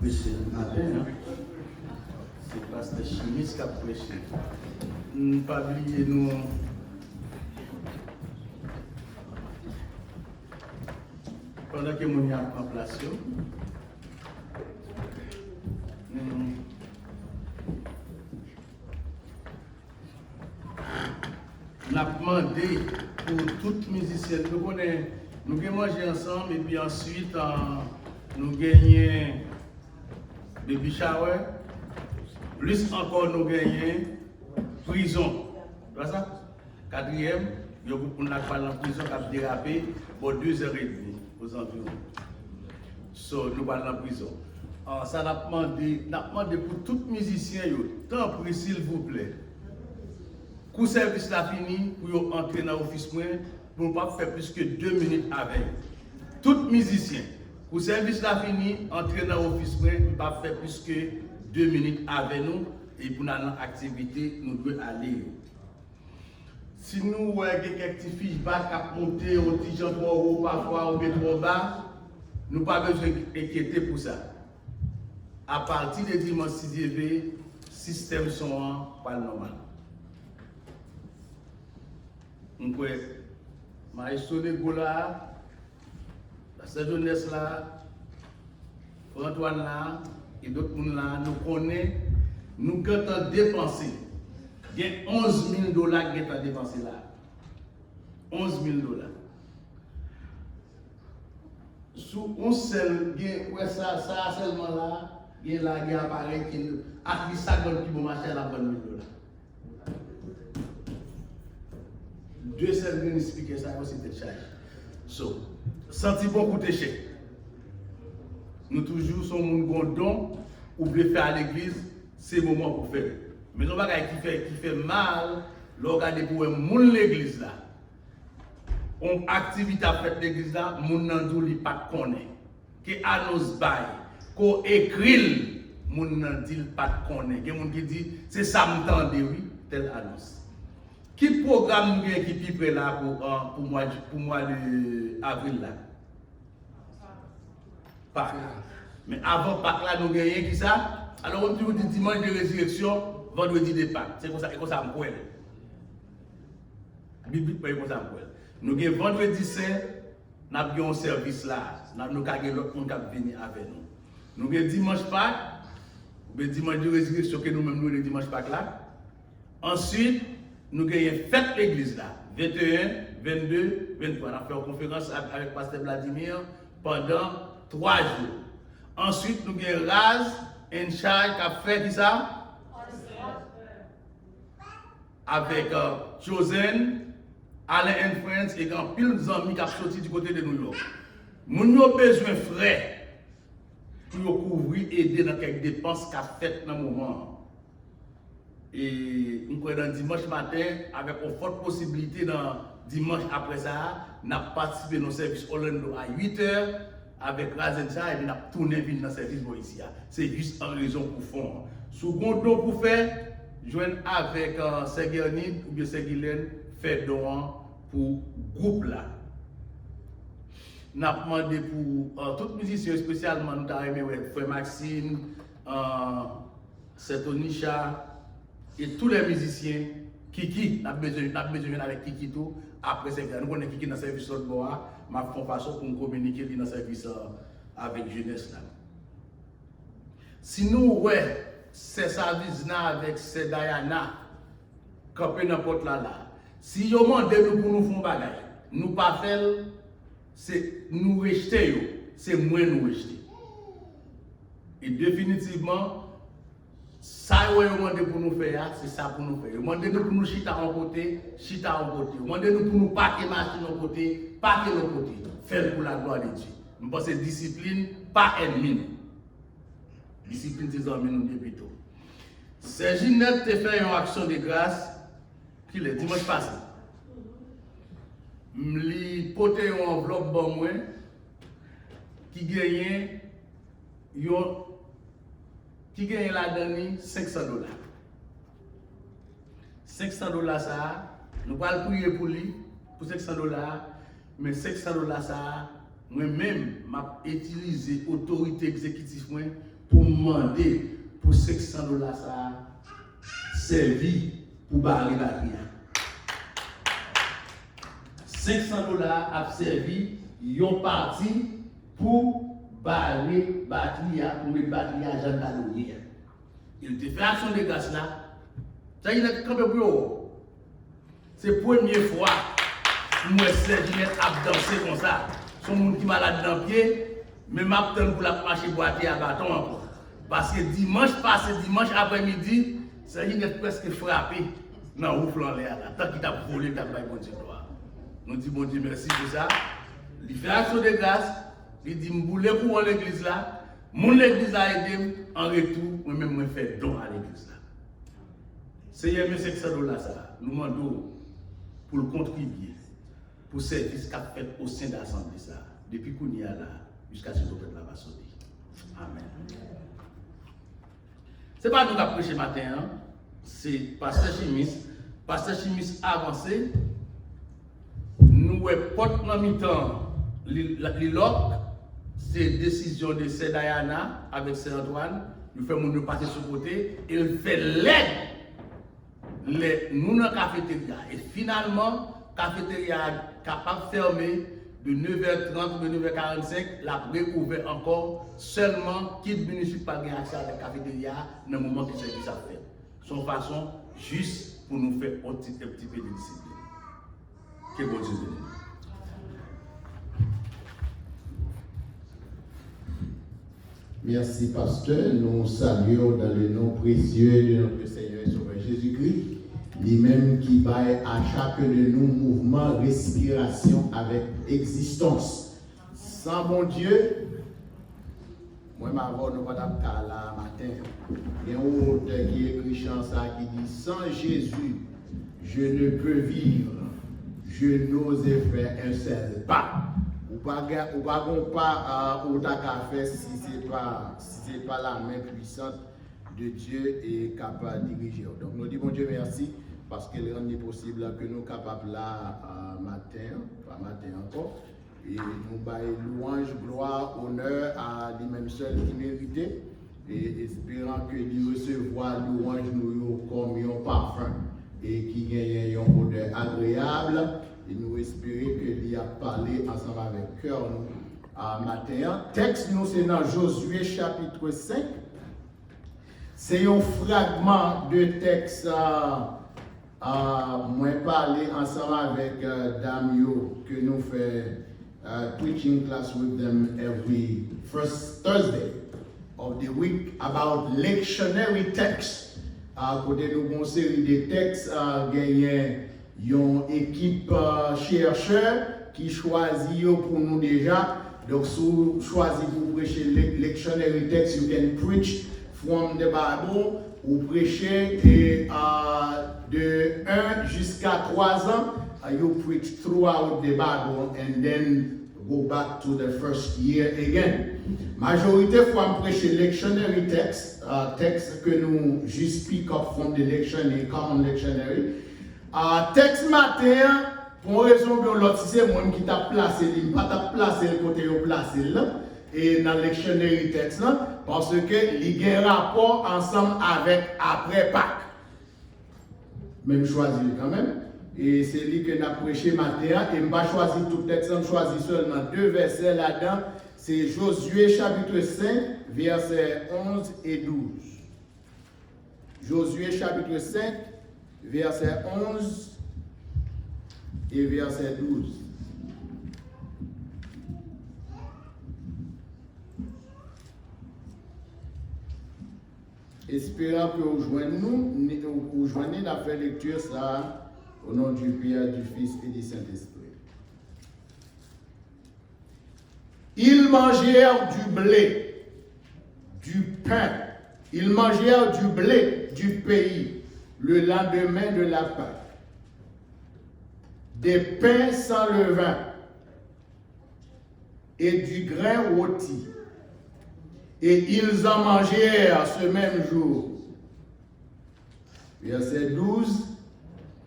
prêché le matin, hein. C'est pasteur chimiste qui a prêché. Nous pas oublier nous. Pendant que nous sommes en place, nous avons demandé pour toutes les musiciennes. Nous avons mangé ensemble et puis ensuite nous gagnons baby shower. Plus encore nous gagnons prison. Tu vois ça? Quatrième, il y a beaucoup de gens qui en prison qui ont dérapé pour 2h30 aux environs. So, nous allons en prison. Ça n'a demandé pour tous les musiciens, tant pis s'il vous plaît. Quand le service là fini, pour entrer dans l'office, pour ne pas faire plus que 2 minutes avec. Tous les musiciens, quand le service là fini, entrer dans l'office, pour ne pas faire plus que 2 minutes avec nous et pour notre activité, nous devons aller. Si nous avons quelques petits feedbacks à monter au petit gens trop haut, parfois ou trop bas, nous n'avons pas besoin d'inquiéter pour ça. À partir de dimanche 6 le système sont pas normal. Donc, Maestro de Gola, la jeunesse là, Antoine là, et d'autres là, nous connaissons, nous avons dépensé. Il y a $11 000 qui ont dépensé là. $11 000. Sous un seul, ça seulement là, il y a un appareil qui a 50 qui vont marcher à la bonne $1 000. Deux seuls qui expliquent ça, c'est charge. So, senti bon coup d'échec. Nous toujours sommes mon don, ou voulez faire à l'église, c'est le moment pour faire. Mais non pas qui fait mal, l'organe pour l'église là. On activité à faire l'église là, mon nan li pas connaît. Qui annonce bail, qu'on écrit, mon nan dit pas connaît. Qui mon qui dit c'est ça m'entende oui, telle annonce. Qui programme nous qui pipe là pour mois de avril là. Pas. Mais avant Pâques là nous gagnons qui ça? Alors on dit dimanche de résurrection, vendredi de Pâques. C'est comme ça me colle. Biblique pas comme ça me colle. Nous gagnons vendredi saint, nous avons un service là, nous avons l'autre monde qui venir avec nous. Nous gagnons dimanche Pâques, ou dimanche de résurrection que nous-mêmes nous le dimanche Pâques là. Ensuite, nous gagnons fête l'église là, 21, 22, 23. On a fait une conférence avec Pasteur Vladimir pendant 3 jours. Ensuite, nous avons Raz et Chai qui a fait qui ça? Avec Chosen, Alain and Friends et grand pile d'amis qui ont sorti du côté de New York. Nous avons besoin de frais pour couvrir et aider dans quelques dépenses qu'a fait dans le moment. Et nous avons dimanche matin, avec une forte possibilité dans dimanche après ça, nous avons participé à nos services Orlando à 8h. Avec Razencha, et nous avons tourné dans le service ici. C'est juste en raison pour fond. Second don pour faire, joindre avec Seguernid ou bien Seguilen, faire don pour groupe là. Nous avons demandé pour tous les musiciens, spécialement nous avons aimé Frère Maxime, Setonisha et tous les musiciens. Kiki, nous avons besoin avec Kiki tout. Après, nous connaissons Kiki dans le service de Boa. Ma façon pour communiquer dans le service avec jeunesse là. Si nous ouais ces services là avec ces Diana camper n'importe là. Si yo demande nous pour nous faire bagay, nous pas faire c'est nous rejeter c'est moins nous rejeter. Et définitivement ça yo demande pour nous faire c'est ça pour nous faire. Demande nous pour nous chita en côté. Demande nous pour nous parquer machine en côté. Pas que l'autre côté, faire pour la gloire de Dieu. Je pense que discipline, pas ennemi. Discipline, c'est amis, nous disons plutôt. C'est Ginette qui fait une action de grâce, qui le dimanche passé. Je lui porte une enveloppe pour moi, qui gagne là-dedans $500. $500 ça, nous allons prier pour lui, pour $500. Mais $500 ça, moi-même, m'a utilisé l'autorité exécutive pour demander pour $600 ça servi pour barrer batterie. $500 a servi yon parti pour barrer batterie pour mettre batterie à Jean Calorie. Il te fait action de grâce là. Ça il est campé pour. C'est la première fois que moi Serginette a dansé comme ça. Son monde qui malade dans le pied, mais m'a pour la marcher boîtier à bâton encore. Parce que dimanche passé, dimanche après-midi, Serginette presque frappé dans le roufle en l'air là. Tant qu'il t'a volé, t'as pas bon Dieu gloire. Nous disons bon Dieu merci pour ça. Il fait action de grâce. Il dit m'boule pour l'église là. Mon église a aidé en retour, moi-même moi fais don à l'église là. Seigneur, $500 ça. Nous demandons pour le contribuer pour ce service qu'a fait au sein de l'Assemblée ça. Depuis qu'on y a là, jusqu'à ce que le peuple va sortir. Amen. Ce n'est pas nous qui avons prêché matin, hein? C'est Pasteur Chimis. Pasteur Chimis a avancé. Nous portons dans mi-temps l'ILOC, c'est décision de Sœur Diana avec Sœur Antoine. Nous faisons passer sur le côté et il fait l'aide. Nous dans la cafétéria. Et finalement, la cafétéria est capable de fermer de 9h30 ou de 9h45, la réouvert encore seulement qui municipal pas accès à la cafétéria dans le moment que le service a fait. C'est une façon juste pour nous faire un petit peu de discipline. Que bon Dieu bénisse. Merci, pasteur. Nous saluons dans le nom précieux de notre Seigneur et Sauveur Jésus-Christ, lui-même qui baille à chacun de nous mouvement, respiration avec existence. Sans bon Dieu, moi, ma voix ne va pas là matin. Il y a un auteur qui écrit chanson qui dit sans Jésus, je ne peux vivre, je n'ose faire un seul pas. Ou pas au faire si c'est pas la main puissante de Dieu est capable de diriger. Donc nous disons bon Dieu merci parce qu'il rend possible que nous capables là pas matin encore, et nous baillons louange, gloire, honneur à lui-même seul qui méritait, et espérant que lui recevoir louange nous comme un parfum et qui gagne une odeur agréable. Et nous espérons que lui a parlé ensemble avec cœur nous à matin. Texte nous c'est dans Josué chapitre 5. C'est un fragment de texte moi parler ensemble avec Damio que nous faisons preaching class with them every first Thursday of the week about lectionary text. Côté nous avons une série de textes gagnés. Une équipe chercheur qui choisit pour nous déjà. Donc, si vous choisissez pour prêcher lectionary text, you can preach from the Bible ou prêcher de 1 jusqu'à 3 ans. You preach throughout the Bible and then go back to the first year again. Majorité fois, prêcher lectionary text, texte que nous juste pick up from the lectionary, common lectionary. Texte matin, pour raison de l'autre, c'est moi qui t'a placé, il pas t'a placé le côté où placé là, et dans le lectionary texte là, parce que il y a un rapport ensemble avec après Pâques. Même choisir quand même, et c'est lui que n'a prêché matin, et je pas choisi tout le texte, je choisis seulement 2 versets là-dedans, c'est Josué chapitre 5, versets 11 et 12. Josué chapitre 5, verset 11 et verset 12. Espérons que vous joignez la faire lecture ça au nom du Père, du Fils et du Saint-Esprit. Ils mangèrent du blé, du pain, ils mangèrent du blé du pays le lendemain de la Pâque, des pains sans levain et du grain rôti. Et ils en mangèrent ce même jour. Verset 12,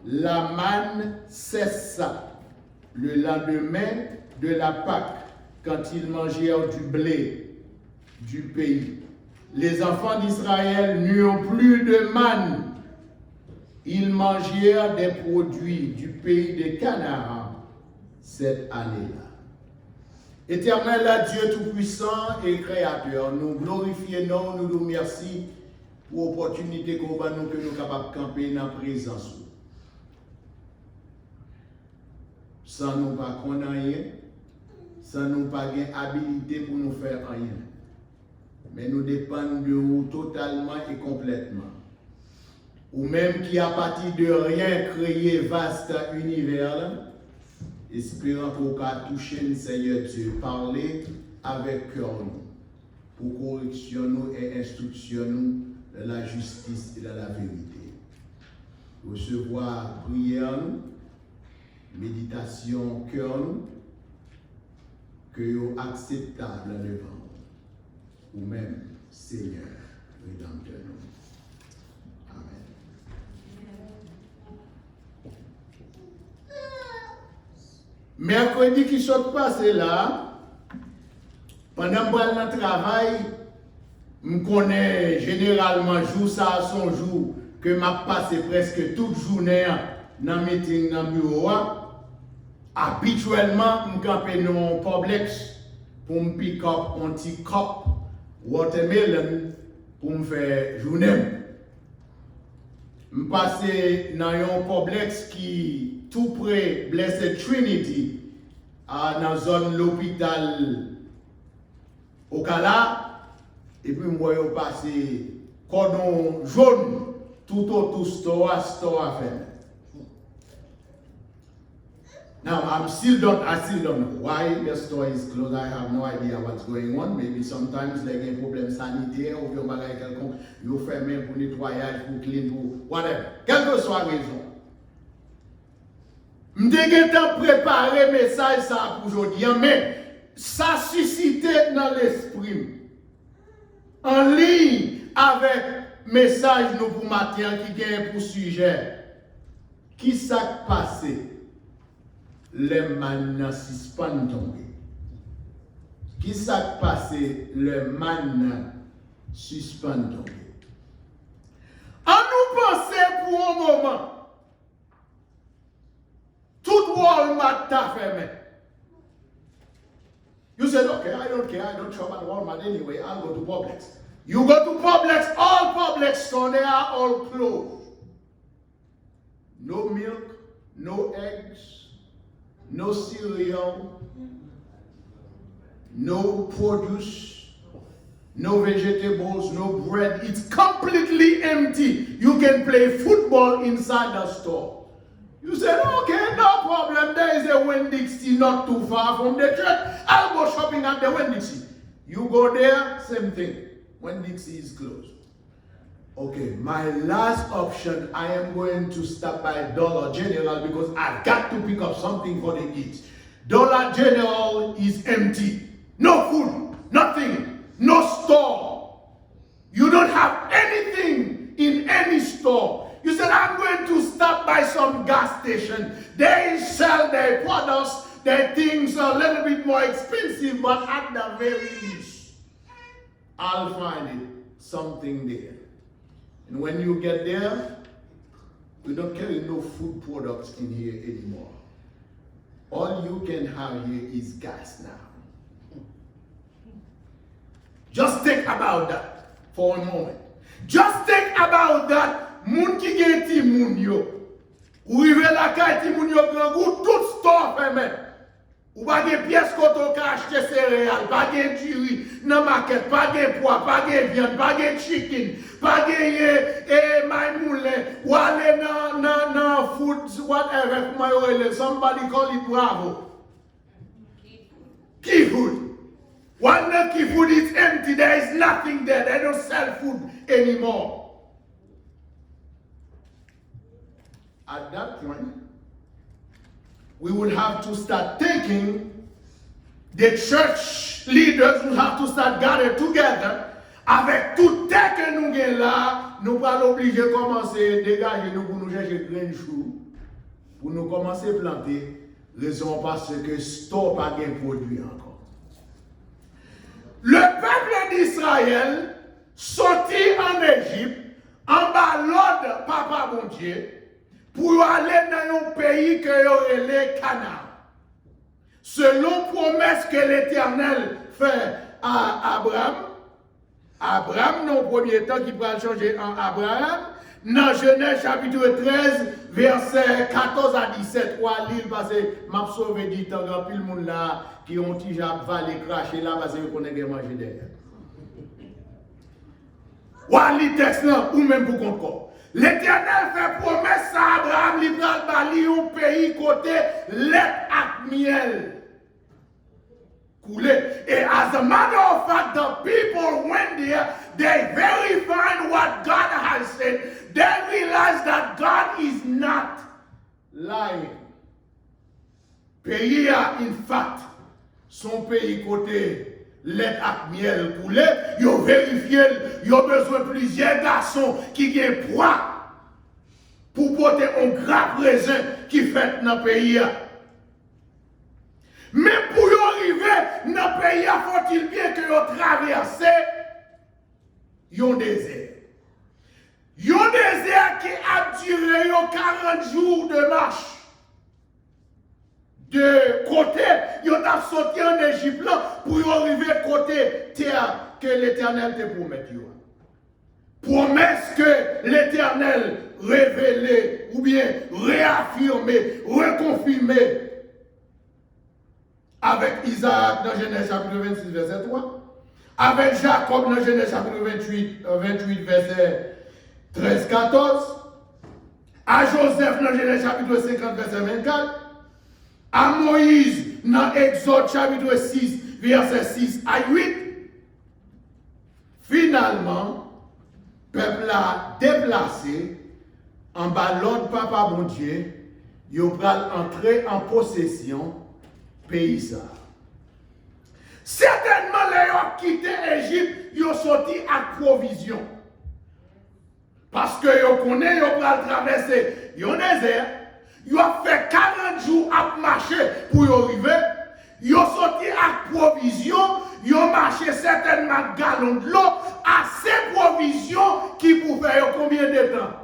la manne cessa le lendemain de la Pâque, quand ils mangèrent du blé du pays. les enfants d'Israël n'eurent plus de manne. Ils mangèrent des produits du pays de Canaan cette année-là. Éternel Dieu Tout-Puissant et Créateur, nous glorifions, nous nous remercions pour l'opportunité que nous sommes capables de camper dans la présence. Sans nous pas connaître rien, sans nous pas avoir habilité pour nous faire rien. Mais nous dépendons de vous totalement et complètement. Ou même qui à partir de rien créé vaste univers, espérant qu'on puisse toucher le Seigneur Dieu, parler avec cœur pour correction nous et instruction nous de la justice et de la vérité. Recevoir prière nous, méditation cœur nous, que vous acceptable devant ou même Seigneur Rédempteur nous. Amen. Mercredi qui s'est passé là, pendant que je travail, je connais généralement jour ça son jour que je passe presque toute journée dans le meeting dans le bureau. Habituellement, je campe dans un Publix pour me pick up un petit cup watermelon pour me faire journée. Je passe dans un Publix qui tout près Blessed Trinity, dans la zone de l'hôpital Ocala, et puis je passe cordon jaune tout autour store fermé. Now I still don't know why the store is closed. I have no idea what's going on. Maybe sometimes like a problem sanitaire ou bien bagay quelconque, you fermé pour nettoyage, pour clean, pour whatever. Quelle que soit la raison. M'dégué préparer message ça pour aujourd'hui, mais ça suscité dans l'esprit. En ligne avec message nous pour matin qui gagne pour sujet. Qui s'est passé? Les mannes suspendent tombé. Qui s'est passé? Les mannes suspendent tombé. En nous penser pour un moment, tout Walmart t'a fermé. You said, okay, I don't care, I don't shop at Walmart anyway, I'll go to Publix. You go to Publix, all Publix stores, they are all closed. No milk, no eggs, no cereal, no produce, no vegetables, no bread. It's completely empty. You can play football inside the store. You said, okay, no problem. There is a Winn-Dixie not too far from the church. I'll go shopping at the Winn-Dixie. You go there, same thing. Winn-Dixie is closed. Okay, my last option, I am going to stop by Dollar General because I've got to pick up something for the kids. Dollar General is empty. No food, nothing, no store. You don't have anything in any store. You said, I'm going to stop by some gas station. They sell their products, their things are a little bit more expensive, but at the very least, I'll find something there. And when you get there, we don't carry no food products in here anymore. All you can have here is gas now. Just think about that for a moment. Just think about that. Moun ki gen ti moun yo. Ou rive la kay ti moun yo grand goût, tout store fermé. Ou pa gen pièce koto ka achete céréales, pa gen du riz nan market, pa gen pois, pa gen viande, pa gen chicken, pa gen maimoulin, ou ale nan food, whatever, somebody call it Bravo. Key food. One key food is empty, there is nothing there, they don't sell food anymore. At that point, we will have to start thinking, the church leaders will have to start gathering together. Avec tout tel que nous avons là, nous ne pas obligés de commencer à dégager nous pour nous chercher grain chou, pour nous commencer à planter, raison parce que store pas de produit encore. Le peuple d'Israël sorti en Égypte, en bas l'ordre papa bon Dieu, pour aller dans un pays que y les Canaan. Selon promesse que l'Éternel fait à Abraham, Abraham, dans le premier temps, qui va changer en Abraham, dans Genèse chapitre 13, verset 14 à 17, ou à l'île, parce que m'a sauvé du temps, il y a plus le monde là qui ont déjà valé cracher là, parce que qu'on a mangé derrière. Ou à l'île texte là, ou même pour qu'on l'Éternel fait promesse à Abraham, il va bali un pays côté lait et miel. Coulé. Et as a matter of fact, the people went there, they verified what God has said, they realized that God is not lying. Pays a, in fact, son pays côté lait et miel coulé, ils ont vérifié, ils ont besoin de plusieurs garçons qui ont poids pour porter un grand présent qui fait dans le pays. Mais pour y arriver dans le pays, faut-il bien que vous traversez un désert. Un désert qui a duré 40 jours de marche. De côté, ils ont sorti en Égypte pour y arriver côté terre que l'Éternel te promet. Promesse que l'Éternel révélait ou bien réaffirmé, reconfirmé avec Isaac dans Genèse chapitre 26 verset 3, avec Jacob dans Genèse chapitre 28 verset 13-14, à Joseph dans Genèse chapitre 50 verset 24, à Moïse dans Exode chapitre 6 verset 6 à 8. Finalement, le peuple a déplacé en bas l'ordre papa bon Dieu, il va entrer en possession pays ça. Certainement, les gens qui quitté l'Égypte, ils ont sorti à provision. Parce que ils connaissent, ils ont traversé un désert, ils ont fait 40 jours à marcher pour y arriver. Ils ont sorti à provision, ils ont marché certainement gallons de l'eau, à ces provisions qui pouvaient faire combien de temps?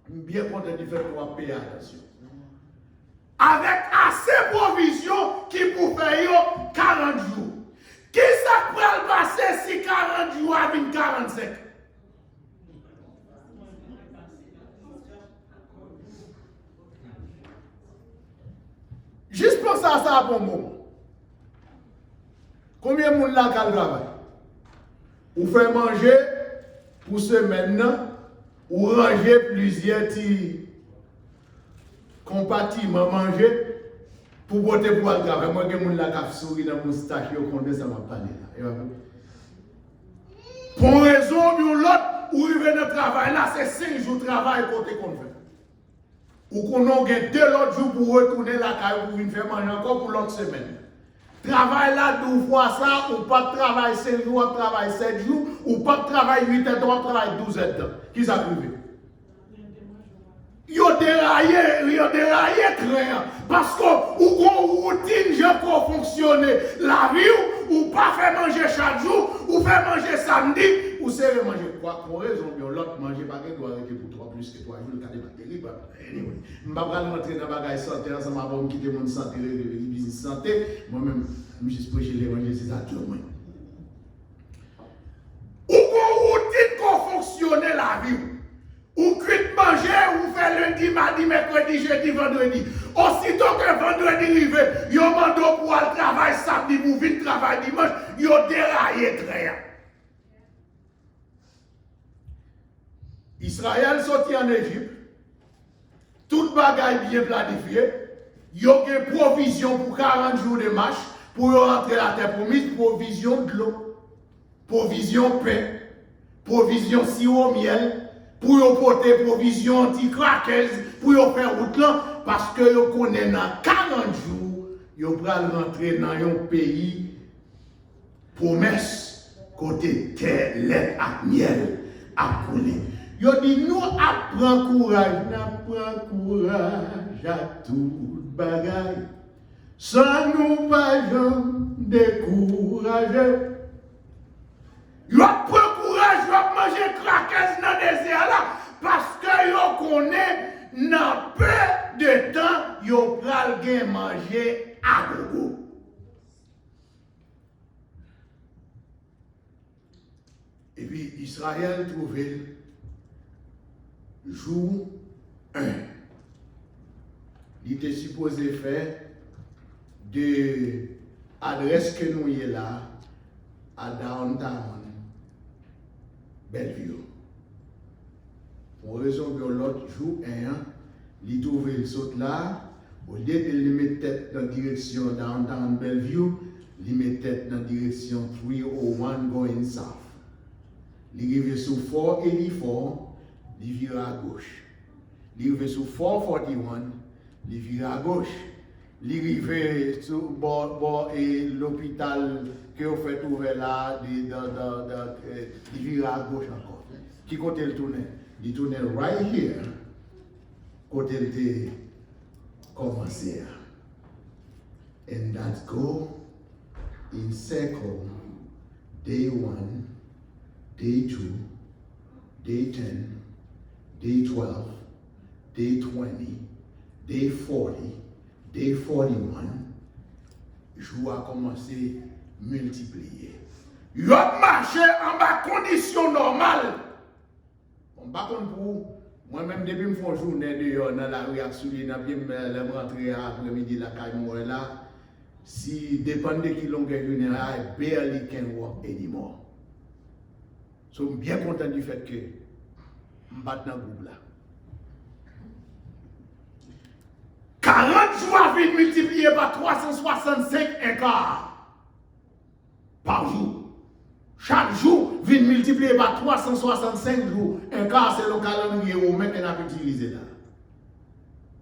Bien content de faire pour payer attention. Avec assez de provisions qui pour faire 40 jours. Qui ça peut le passer si 40 jours avec 45? Juste pense à ça pour un moment. Combien de monde là qui travaille? Ou fait manger pour semaine, ou ranger plusieurs petits compartiments manger pour voter pour le travail. Moi, je suis là qui sourit dans mon moustache, je connais ça m'a parlé là. Pour raison ou l'autre, ou il vient de travail là, c'est 5 jours de travail côté qu'on fait. Ou qu'on a 2 autres jours pour retourner la caille pour venir faire manger encore pour l'autre semaine. Travail là, 2 fois ça, ou pas de travail 5 jours, on travaille 7 jours, ou pas de travail 8 heures, on travaille 12 heures. Qui ça privé? Ils ont déraillé très. Parce que, ou qu'on routine, je peux fonctionner la vie, ou pas faire manger chaque jour, ou faire manger samedi, ou c'est manger quoi? Pour raison, l'autre manger pas qu'il doit arrêter pour 3 plus que 3 jours, le cas des bactéries. Anyway, je ne vais pas rentrer dans la bagaille santé, ensemble avant de quitter mon santé, le business santé. Moi-même, je suis prêché les manger, c'est ça tout le monde. Ou qu'on routine qu'on fonctionne la vie. Ou cuit manger, ou fait lundi, mardi, mercredi, jeudi, vendredi. Aussitôt que vendredi arrive, yo mando pour le travail samedi, pour venir travailler dimanche, yo déraillé très. Israël sorti en Égypte, toute bagaille bien planifiée, yo gen provision pour 40 jours de marche, pour rentrer la terre promise, provision de l'eau, provision pain, provision sirop miel, pour porter provision anti-crackers, pour faire route là, parce que vous connaissez dans 40 jours, vous allez rentrer dans un pays, promesse, côté terre, lait et miel à couler. Vous dit, nous apprenons courage à toute bagaille, sans nous pas décourager. Yo prend courage, yo manger craquez dans le désert là, parce que yo connaît, dans peu de temps, yo pral gen manger à gogo. Et puis Israël trouvait jour 1. Il était supposé faire de l'adresse que nous y est là à downtown Bellevue. Pour raison que l'autre jour 1, il trouve le saut là, au lieu de le mettre tête dans la direction downtown Bellevue, il met tête dans la direction 301 going south. Il arrive sur 484, il vire à gauche. Il arrive sur 441, il vire à gauche. Il arrive sur l'hôpital que vous faites ouvert là, il vire à gauche encore. Qui côté le tourne? Il tourne right here, côté le commencé. And that go in circle, day 1, day 2, day 10, day 12, day 20, day 40, day 41, je a commencé à multiplier. Il a marché en bas condition normale. On va pour moi-même depuis que je fais une journée dehors dans la rue à Souli, dans le rentrer après-midi la caille là. Si dépend de qui l'on gagne, I barely can walk anymore. So, je suis bien content du fait que je batte dans le groupe là. 40 jours vient multiplié par 365 écarts par jour. Chaque jour vient multiplié par 365 jours. Écart, c'est le calendrier romain qu'on a utilisé là.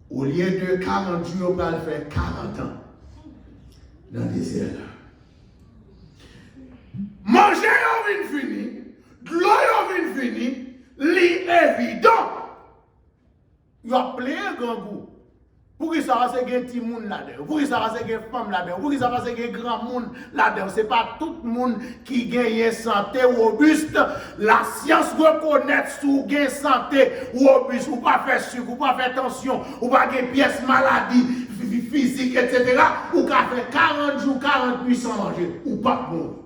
Au lieu de 40 jours, on va le faire 40 ans dans le désert là. Manger, on vient fini. De l'eau vient fini, l'évident. Il y a plein de grands goûts. Pour qui ça va se gagner petit monde là-dedans? Pour qui ça va se gagner femme là-dedans? Pour qui ça va se gagner grand monde là-dedans? Ce n'est pas tout le monde qui gagne santé robuste. La science reconnaît sous gain santé robuste. Ou pas faire sucre, ou pas faire tension, ou pas faire pièces maladie physique, etc. Ou pas faire 40 jours, 40 nuits sans manger. Ou pas bon.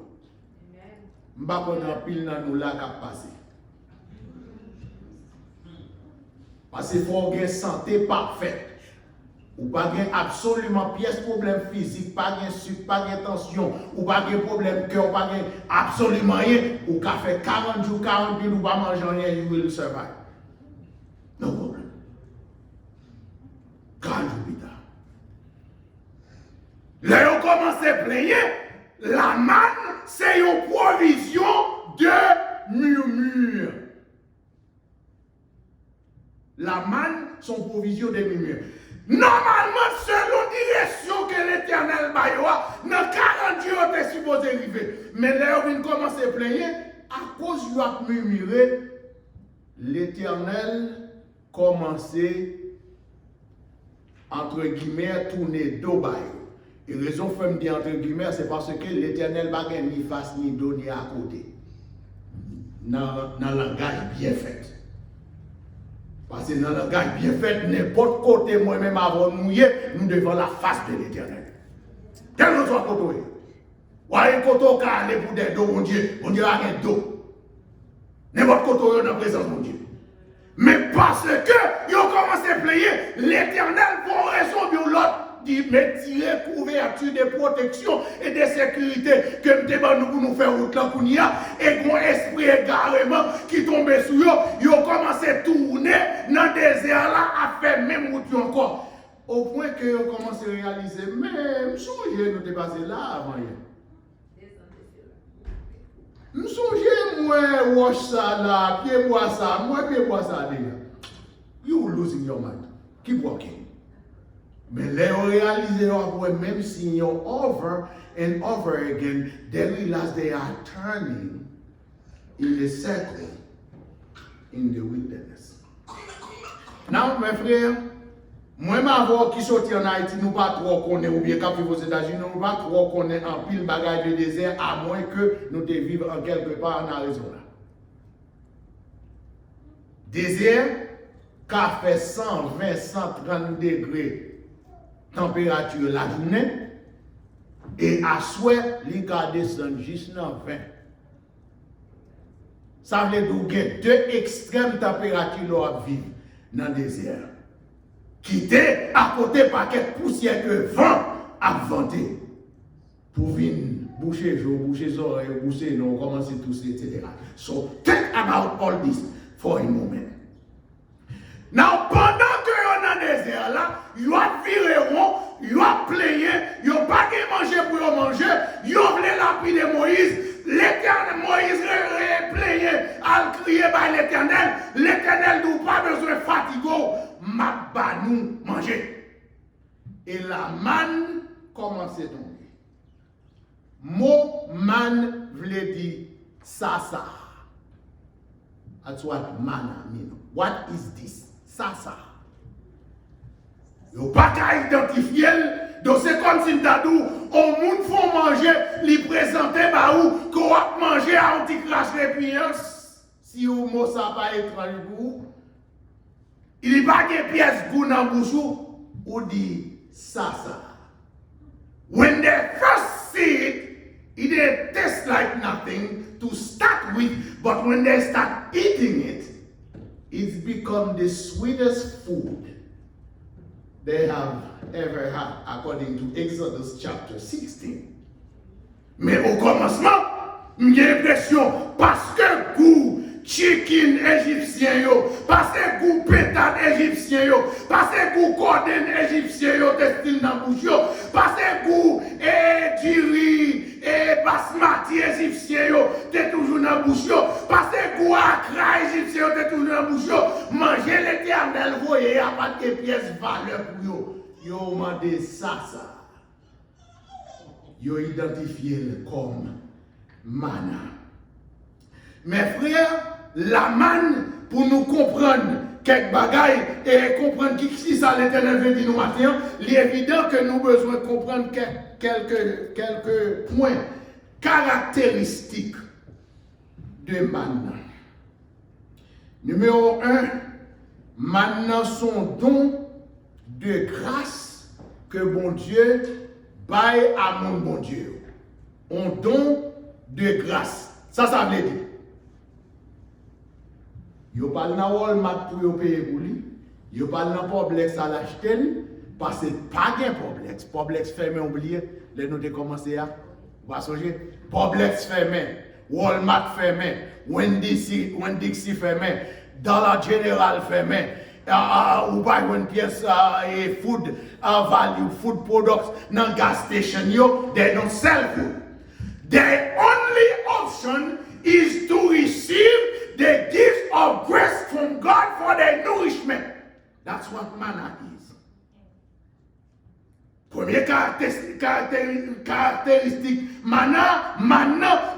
Je ne sais pas si pile dans nous là qui a passé. Parce qu'il faut avoir une santé parfaite. Ou pas absolument pièce problème physique, pas de sucre, pas de tension, ou pas de problème cœur, pas de absolument rien. Ou qu'à faire 40 jours, 40 jours, ou pas manger rien, you will survive. No problem. 40 jours plus tard. Là, on commence à plaigner. La manne, c'est une provision de murmure. La manne, c'est une provision de murmure. Normalement, selon direction que l'Éternel bayoua, dans 40 jours, on est supposé arriver. Mais là, on commence à plaigner, à cause de la murmurer, l'Éternel commençait, entre guillemets, à tourner dos bayoua. Et raison pour me dire entre guillemets, c'est parce que l'Éternel n'a pas ni face ni dos ni à côté. Dans le langage bien fait. Parce que dans le langage bien fait, n'importe côté, moi-même avant de mouiller, nous devons la face de l'Éternel. Quel que soit le côté. Ou un côté qui a aller pour des dos, mon Dieu a un dos. N'importe côté, dans la présence de mon Dieu. Mais parce que, ils ont commencé à player, l'Éternel, pour raison de l'autre, mais tirer couverture de protection et de sécurité que nous devons pour nous faire route là pour nous et qu'on esprit égarément qui tombe sur eux, ils ont commencé à tourner dans le désert là à faire même route encore. Au point que ils ont commencé à réaliser, mais nous songeons nous dépasser là avant hier. Nous songeons, moi, wash ça là, pied bois ça, moi, pied bois ça déjà. You losing your mind. Keep walking. Mais les réalisés même si over and over again, they realize they are turning in a circle in the wilderness. Now, mes frères, Moi, m'avons qui sorti en Haïti, nous pas trop connaître, ou bien quand vivre aux États-Unis, nous pas trop connaître en pile bagage de désert, à moins que nous de vivre en quelque part en Arizona. Désert, qu'a fait 120, 130 degrés température la journée, et à souhait, il a descendu juste dans 20. Ça veut dire que deux extrêmes températures à vivre dans le désert. Quitter à côté paquet poussière que vent a venté pour venir boucher jour, boucher les oreilles, boucher non, commencer tout ça, etc. So think about all this for a moment. Now, pendant que vous êtes dans le désert là, vous avez viré rond, vous avez playé, vous n'avez pas manger pour manger, vous avez lapider Moïse. L'Éternel, Moïse playé, à crier par l'Éternel. L'Éternel n'a pas besoin de fatigue, m'a ba nous manger. Et la manne commence à tomber. Mot man veut dire ça. That's what manna means. What is this? Ça. Vous pas qu'à identifier, donc c'est comme si nous au monde faut manger, lui présenter bah ou qu'on va manger à un petit crash répugnance. Si vous mot ça pas étrange pour il n'y a pas de pièce goût dans bouche ou dit ça. When they first see it, it tastes like nothing to start with, but when they start eating it, it's become the sweetest food they have ever had, according to Exodus chapter 16. Mais au commencement, j'ai l'impression, parce que goût chicken égyptien, parce que goût pétade égyptien, parce que goût cordon égyptien, testil dans bouche, parce que goût du riz et basmati égyptien, t'es toujours dans bouche, parce que goût akra égyptien, t'es toujours dans bouche, manger l'Éternel, voyez, à pas de pièces valeur pour yo. Yo demandé ça. Yo identifié comme manna. Mes frères, la manne, pour nous comprendre quelques bagailles et comprendre qui ça l'Éternel veut dire nous matin, il est évident que nous avons besoin de comprendre quelques points caractéristiques de manna. Numéro 1, manna son don de grâce que bon Dieu baille à mon bon Dieu. Un don de grâce. Ça veut dire. Yo pas dans Walmart pour yo payer pour lui. Yo pas dans Publix à l'acheter parce que pas de Publix. Publix fermé oublié. Les nous de commencer à va songer. Publix fermé, Walmart fermé, Winn-Dixie fermé, Dollar General fermé. Ou buy one pièce food value food products dans gas station they don't sell food. The only option is to receive the gift of grace from God for their nourishment. That's what manna is. Première caractéristique, manna,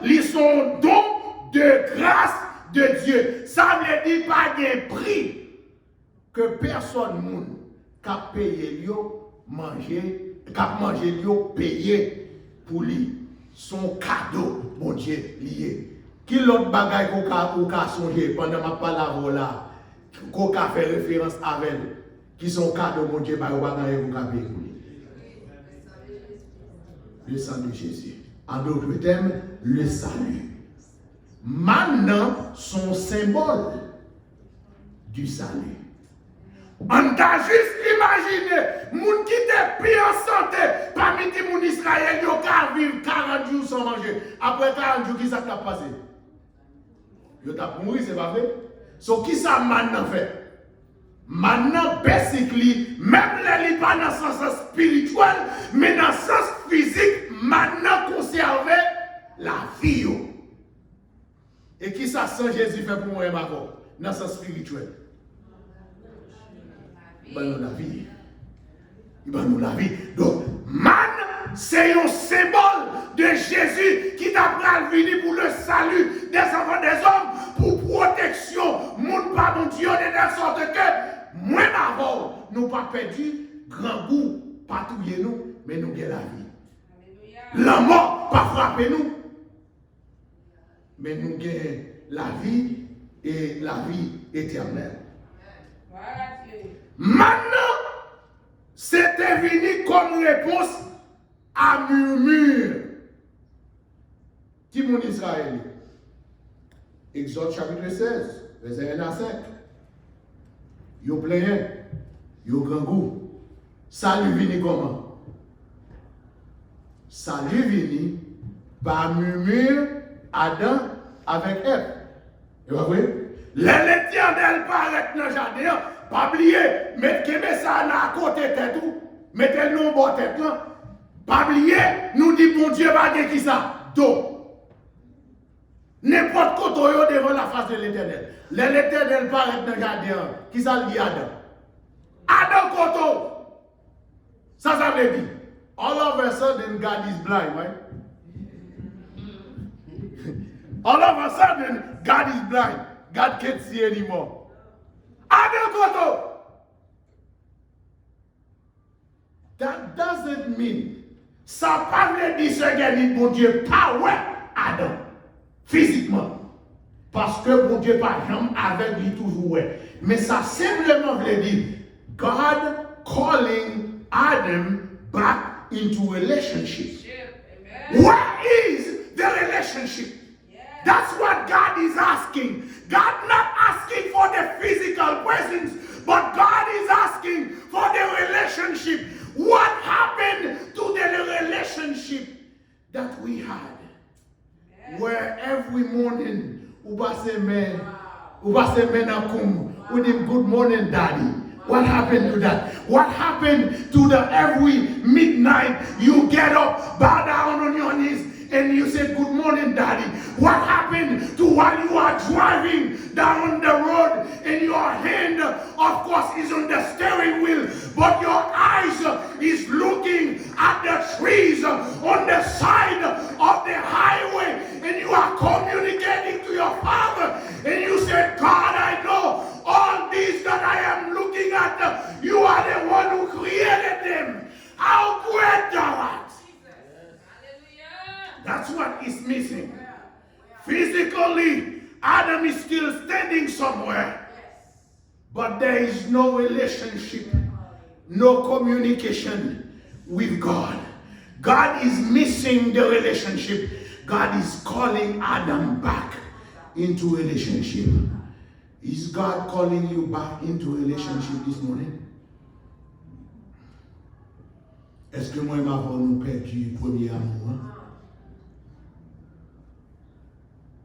ils sont don de grâce de Dieu. Ça veut dire pas de prix que personne moun qu'a payé yo manger, qu'a manger yo payé pour lui. Son cadeau, mon Dieu, lié. Qui l'autre bagaille qu'on a songé pendant ma parole là, qu'on a fait référence avec, qui sont cadeau, mon Dieu, bah, on va payer pour lui. Le sang de Jésus. En d'autres termes, le salut. Maintenant, son symbole du salut. On t'a juste imaginé, moun qui était pire en santé, parmi les moun Israël, yo ka vivre 40 jours sans manger. Après 40 jours, qui ça t'a passé? Yo t'a mouru, c'est pas vrai? So, qui ça maintenant fait? Maintenant, basically, même les pas dans le sens spirituel, mais dans le sens physique, maintenant conserver la vie. Et qui ça sans Jésus fait pour moi et ma voix? Dans le sens spirituel. Il va nous la vie. Il va nous la vie. Donc, man, c'est un symbole de Jésus qui t'a venu pour le salut des enfants des hommes, pour protection, mon pas mon Dieu, de telle sorte que, moi d'abord, nous pas perdu grand goût, pas touiller nous, mais nous avons la vie. La mort pas frappé nous, mais nous avons la vie et la vie éternelle. Maintenant, c'était venu comme réponse à murmure. Qui mon Israël? Exode chapitre 16, verset 1 à 5. Yo plein, yo grand goût. Ça lui vient comment? Ça lui vient par murmure Adam avec Ève. Vous voyez? L'Éternel paraît dans le jardin, pas oublier, mettez ça à côté tête tout, mettez-le au bord tête là. Pas oublier, nous dit bon Dieu va dire qui ça? Do. N'importe quoi devant la face de l'Éternel. L'Éternel paraît dans le jardin, qui ça dit Adam? Adam Koto. Ça veut dire, all of a sudden God is blind, right? All of a sudden God is blind. God can't see anymore. Adam Koto. That doesn't mean ça parle de ce bon Dieu pas ouais Adam physiquement parce que bon Dieu pas jamais avec lui toujours ouais, mais ça simplement veut dire God calling Adam back into relationship. Where is the relationship? That's what God is asking. God not asking for the physical presence, but God is asking for the relationship. What happened to the relationship that we had? Where every morning, ubase men akum, with him, good morning, daddy. What happened to that? What happened to the every midnight you get up, bow down on your knees, and you say, good morning, daddy. What happened to while you are driving down the road and your hand, of course, is on the steering wheel, but your eyes is looking at the trees on the side of the highway, and you are communicating to your father, and you say, God, I know all these that I am looking at, you are the one who created them. How great thou art. That's what is missing. Physically, Adam is still standing somewhere. But there is no relationship, no communication with God. God is missing the relationship. God is calling Adam back into relationship. Is God calling you back into relationship this morning? Est-ce que moi et ma femme nous perdu le premier amour?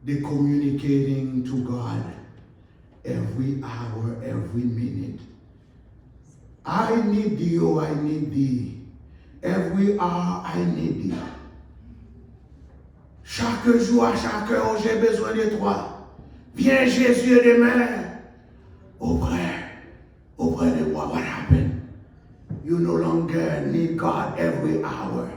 They're communicating to God every hour, every minute. I need thee, oh, I need thee. Every hour, I need thee. Chaque jour, à chaque heure, j'ai besoin de toi. Viens, Jésus, demain. Auprès de moi, what happened? You no longer need God every hour.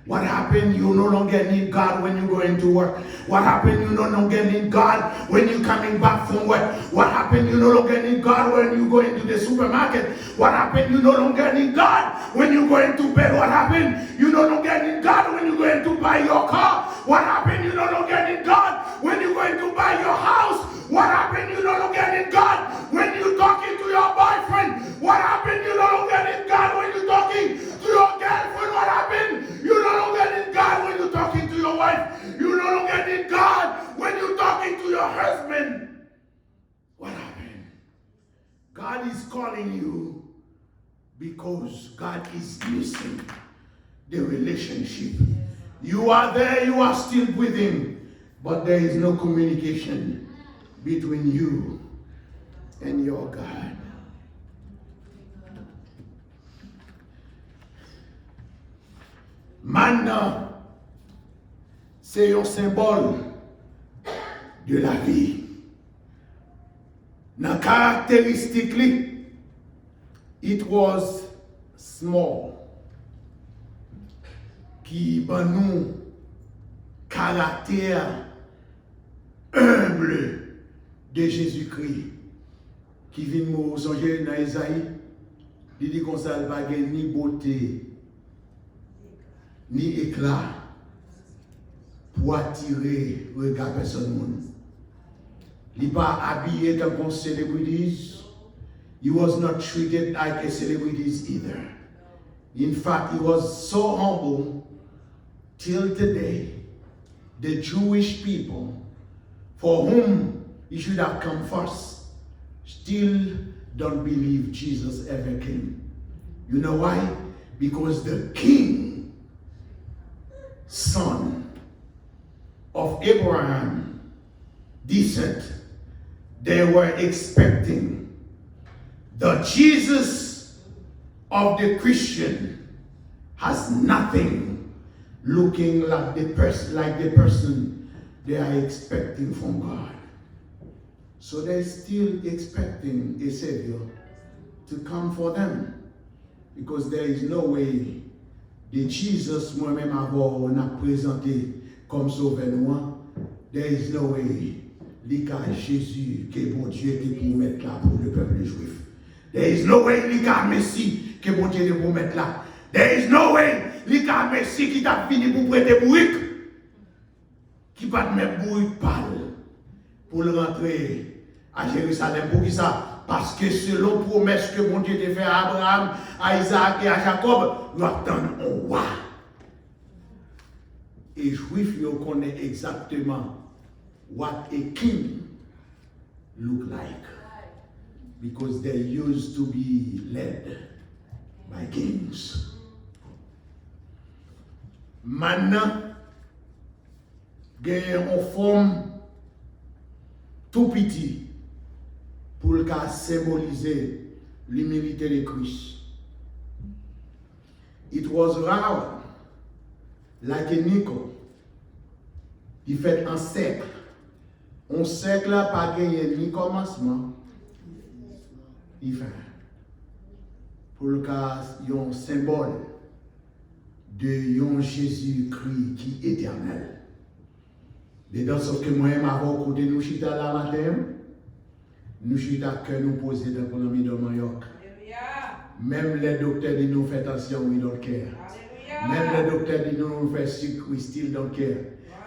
What happened? You no longer need God when you go into work. What happened? You no longer need God when you're coming back from work. What happened? You no longer need God when you go into the supermarket. What happened? You no longer need God when you go into bed. What happened? You no longer need God when you go into buy your car. What happened? You no longer need God when you go into buy your house. What happened? You no longer need God when you're talking to your boyfriend. What happened? You no longer need God when you're talking to your girlfriend. What happened? You no longer need God when you're talking to your wife. You no longer need God when you're talking to your husband. What happened? God is calling you because God is missing the relationship. You are there, you are still with Him, but there is no communication between you and your God. Maintenant, c'est un symbole de la vie. Dans caractéristique, it was small. Qui ban nous caractère humble de Jésus-Christ qui vient nous songer dans Isaïe Il dit qu'on ça pas ni beauté, ni éclat pour attirer le regard personne. Il n'est pas habillé comme un celebrity. He was not treated like a celebrity either. In fact, he was so humble till today. The Jewish people, for whom he should have come first, still don't believe Jesus ever came. You know why? Because the king, son of Abraham, descent, they were expecting the Jesus of the Christian has nothing looking like the person they are expecting from God. So they're still expecting a Savior to come for them. Because there is no way the Jesus moi-même avant on a présenté comme sauveur nous, there is no way l'Ika Jésus que bon Dieu était pour mettre là pour le peuple juif. There is no way l'Ika Messie que bon Dieu était pour mettre là. There is no way l'Ika Messie qui t'a fini pour prêter bourrique, qui va te mettre bourrique pâle pour le rentrer à Jérusalem. Pour qui ça? Parce que selon promesse que bon Dieu t'a fait à Abraham, à Isaac et à Jacob, nous attendons un roi. Et Juifs, ils connaissent exactement what a king look like. Because they used to be led by kings. Maintenant, il y a une forme tout petit pour le cas symboliser l'humilité de Christ. It was round like a nickel. Il fait un cercle. Un cercle n'a pas gagné ni commencement, ni fin. Pour le cas, il y a un symbole de un Jésus-Christ qui est éternel. Dedans, sauf que moi-même, avant côté nous chita la matin, nous chita que nous poser dans l'économie de New-York. Même les docteurs disent nous fait attention, we don't care. Même les docteurs disent nous fait sucre, we still don't care.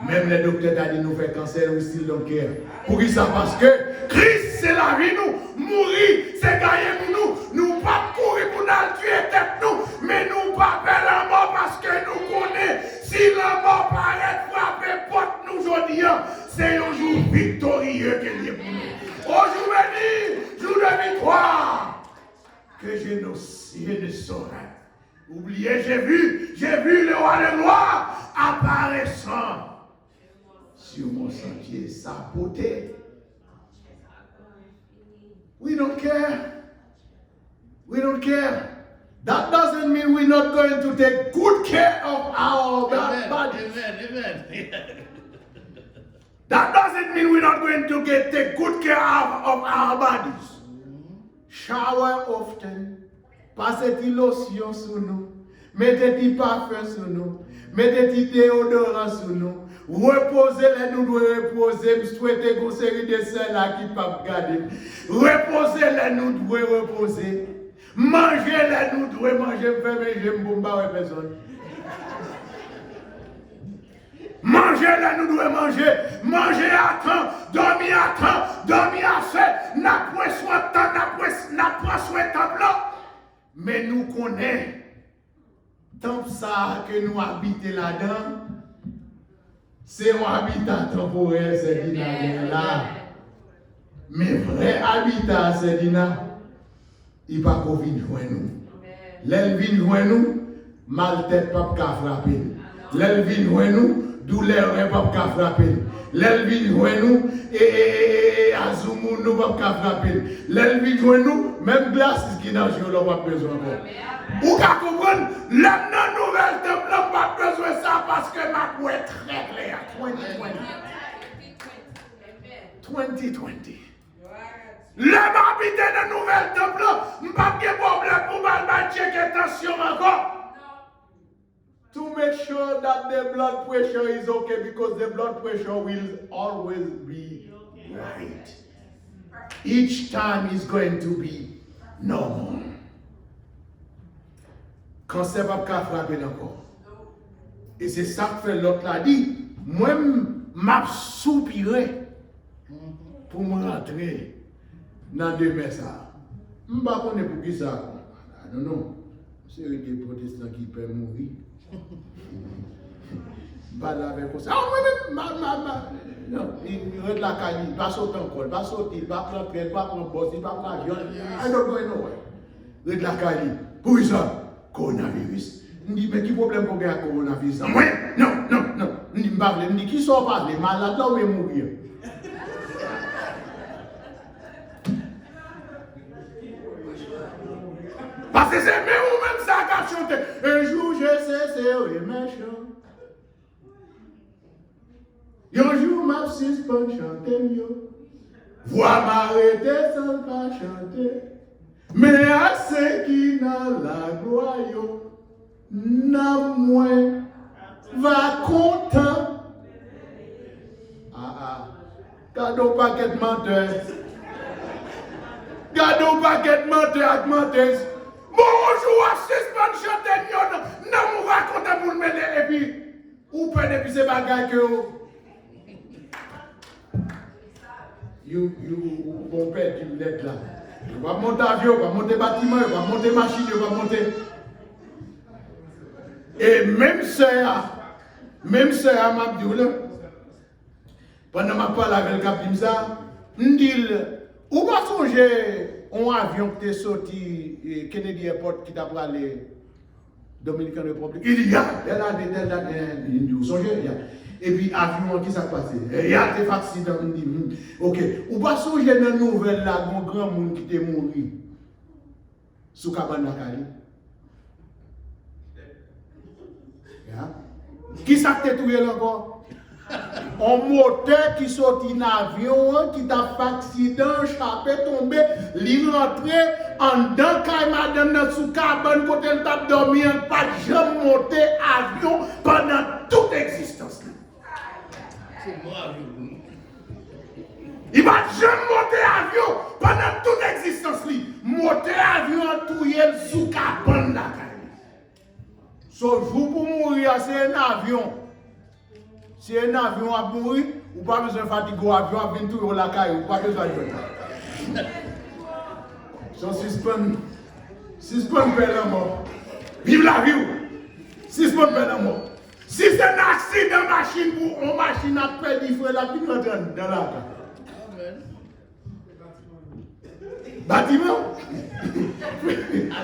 Même les docteurs disent nous fait cancer, we still don't care. Pour qui ça? Parce que Christ c'est la vie nous, mourir c'est gagner pour nous. Nous pas courir pour nous tuer tête nous, mais nous pas faire la mort parce que nous connaissons. Si la mort paraît frapper porte nous aujourd'hui, c'est un jour victorieux qu'il y a pour nous. Aujourd'hui, jour de victoire, que je ne saurais. Oubliez, j'ai vu le roi de gloire apparaissant sur mon sentier, sa beauté. We don't care. We don't care. That doesn't mean we're not going to take good care of our bodies. Amen. That doesn't mean we're not going to take good care of our bodies. Shower often. Passez-y lotion sur nous. Mettez-y parfum sur nous. Mettez-y déodorant sur nous. Reposez-les, nous devons reposer. Je souhaite une série de celles-là qui ne peuvent pas garder. Reposez-les, nous devons reposer. Mangez-les, nous devons manger. Je ne peux pas personne. Mangez-les, nous devons manger. Manger à temps, dormir à temps, dormir assez. N'a point soin de temps, n'a point soin de temps. Mais nous connaissons, tant ça que nous habitons là-dedans, c'est un habitat temporaire, c'est dîner là. Mais vrai habitat, c'est dîner, il ne va pas venir joindre nous. L'elle vient joindre nous, mal tête pas frapper. L'elle vient joindre nous, douleur pas frapper. L'elle vient joindre nous, et azumou nous pas frapper. L'elle vient joindre nous, même glace qui n'a pas besoin. Ou qu'à comprendre, la nouvelle temple n'a pas besoin de ça parce que ma voix est très claire. 2020. L'homme habite dans la nouvelle temple, je n'ai pas de problème pour mal checker attention encore. To make sure that the blood pressure is okay because the blood pressure will always be right. Each time is going to be normal. cancer va pas frapper encore. Et c'est ça que fait l'autre là dit, moi m'a soupiré pour me rentrer dans demain ça. Je ne sais pas pour qui ça. Non. C'est des protestants qui peuvent mourir. Pas avec ça. Ah, moi-même, non, il reste la caille, il va sauter encore, il va sauter, il va prendre pied, il va prendre boss, il va prendre avion. I don't go nowhere. Il reste la caille. Pour ça, coronavirus. Je dis, mais qui problème pour gagner coronavirus? Non. Je dis, qui sont pas les malades là où ils mourir? Parce que c'est même ou même ça qui a chanté. Un jour je cesserai mes chants. Un jour m'a suspendu chanter mieux. Voix m'arrêter sans pas chanter. Mais à ceux qui n'ont la gloire, n'a moins va content. Gardons paquet de menteurs. Gardons paquet de menteurs et menteuses. Bonjour, à suspendre chanter, non, nous racontons pour le mêler, et puis, ou peut depuis ces bagages que bon père, tu l'aides là. Tu vas monter avion, tu vas monter bâtiment, tu vas monter machine, tu vas monter. Et même ça, m'a dit, pendant ma parole avec le cap ça, me dit, ou pas songer un avion qui est sorti Kennedy Airport qui t'a pris aller Dominican Republic. Il y a, vous songez, il y a. Et puis avion qui s'est passé. Il y a des accidents, on dit, ok. Ou pas songer dans la nouvelle là, un grand monde qui est mort sous cabane Nakali. Qui s'est détruit encore? Un moteur qui sortit dans l'avion, qui t'a fait accident, échappé, tombé, il rentré en dedans, quand madame dans sous cabane, côté elle t'a dormi, pas jamais monté avion pendant toute existence. C'est moi, il va jamais monter avion pendant toute existence. Monter avion, tout est sous cabane. Sauf vous pour mourir, c'est un avion. Si un avion a mourir, ou pas besoin de fatiguer l'avion, à venir tout la caille, ou pas besoin de ça. So suspend père la mort. Vive la vie. Suspend père la mort. Si c'est un accident machine pour une machine à perdre, il faut la vie dans la caille. Bâtiment?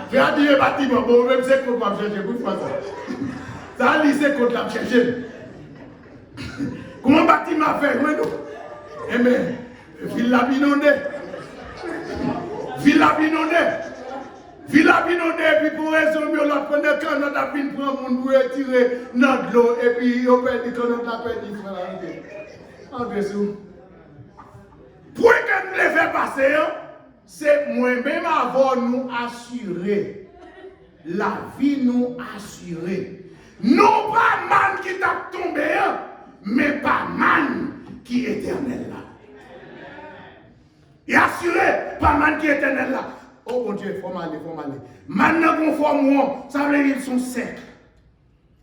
Regardez le bâtiment, bon, même c'est qu'on va chercher pour faire ça. Ça, c'est qu'on va chercher. Comment bâtiment fait, oui, nous? Eh bien, Villa Binondé, puis pour résumer, on prend le canot à fin prendre mon pour retirer dans l'eau, et puis on perd le canot à perdre. En dessous. Pour que nous les fait passer, c'est moi-même avant nous assurer. La vie nous assurer. Non pas man qui t'a tombé, mais pas man qui est éternel là. Et assuré, pas man qui est éternel là. Oh mon Dieu, il faut m'aller. Maintenant qu'on forme, ça veut dire qu'ils sont secs.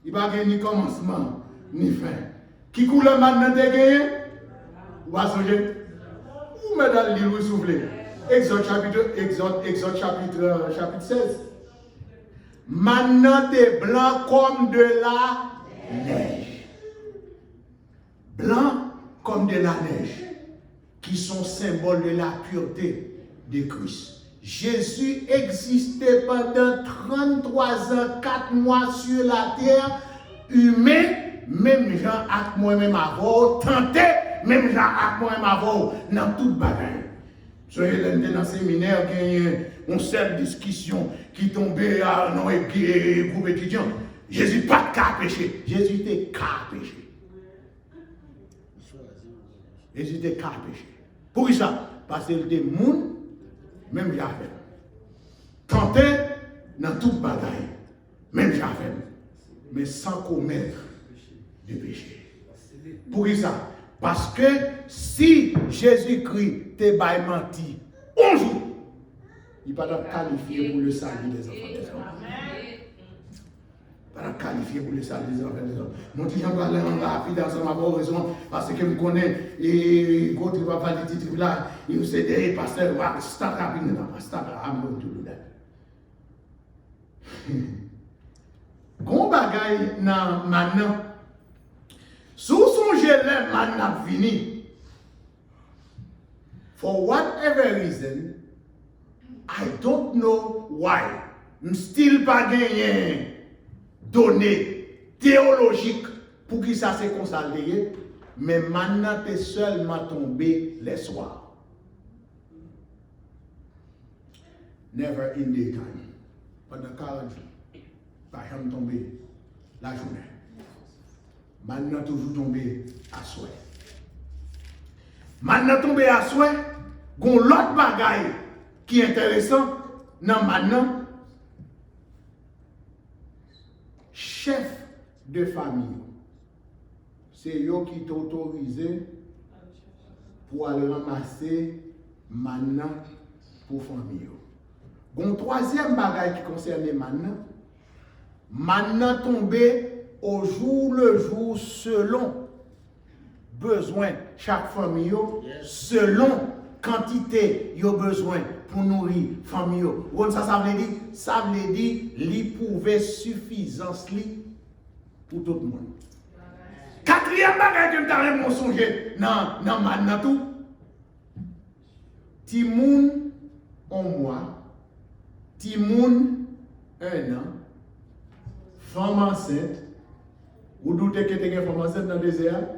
Il n'y a pas ni commencement, ni fin. Qui coule maintenant de gagner? Ou va songer? Ou met dans le livre soufflé. Exode chapitre 16. Maintenant t'es blanc comme de la neige. Blanc comme de la neige. Qui sont symboles de la pureté de Christ. Jésus existait pendant 33 ans, 4 mois sur la terre, humain, même gens avec moi-même avant, tenté, même gens avec moi-même avant, dans toute bagaille. Soyez dans le séminaire, il y a une seule discussion qui tombait à nos groupes étudiants. Jésus n'a pas qu'à pécher, Jésus était qu'à pécher. Jésus était qu'à pécher. Pour ça, parce qu'il était monde, même j'avais. Tenté dans toute bagaille, même j'avais. Mais sans commettre de péché. Pour ça, parce que si Jésus-Christ t'est menti, un jour, il va pas qualifier pour le salut des enfants. Pas qualifié pour le salut des enfants des hommes. Mon petit j'en parle en rapide ensemble avec raison parce que je me connais et quand il va parler de titre là, il se dit pasteur, start rapide là, start I'm going to do that. Gon bagay nan maintenant. Sous son gelé maintenant fini. For whatever reason, I don't know why. M'still pas gagné données théologiques pour qui ça s'est consolidé, mais maintenant t'es seulement tombé les soirs. Never in daytime. Pendant 40 jours. Pas jamais tombé la journée. Maintenant toujours tombé à souhait. Maintenant tombé à souhait, gon l'autre bagaille qui est intéressant, non maintenant, chef de famille, c'est eux qui t'autorisent pour aller ramasser maintenant pour famille. Gon troisième bagaille qui concerne maintenant tombé au jour le jour selon besoin chaque famille, selon quantité yo besoin pour nourrir famille. Ça veut dire, li prouver suffisance li pour tout le monde. Quatrième bagage que m't'a mon songer nan maintenant tout. Ti moun un mois, ti moun 1 an, femme enceinte, ou doutez que tu es une femme enceinte dans le désert?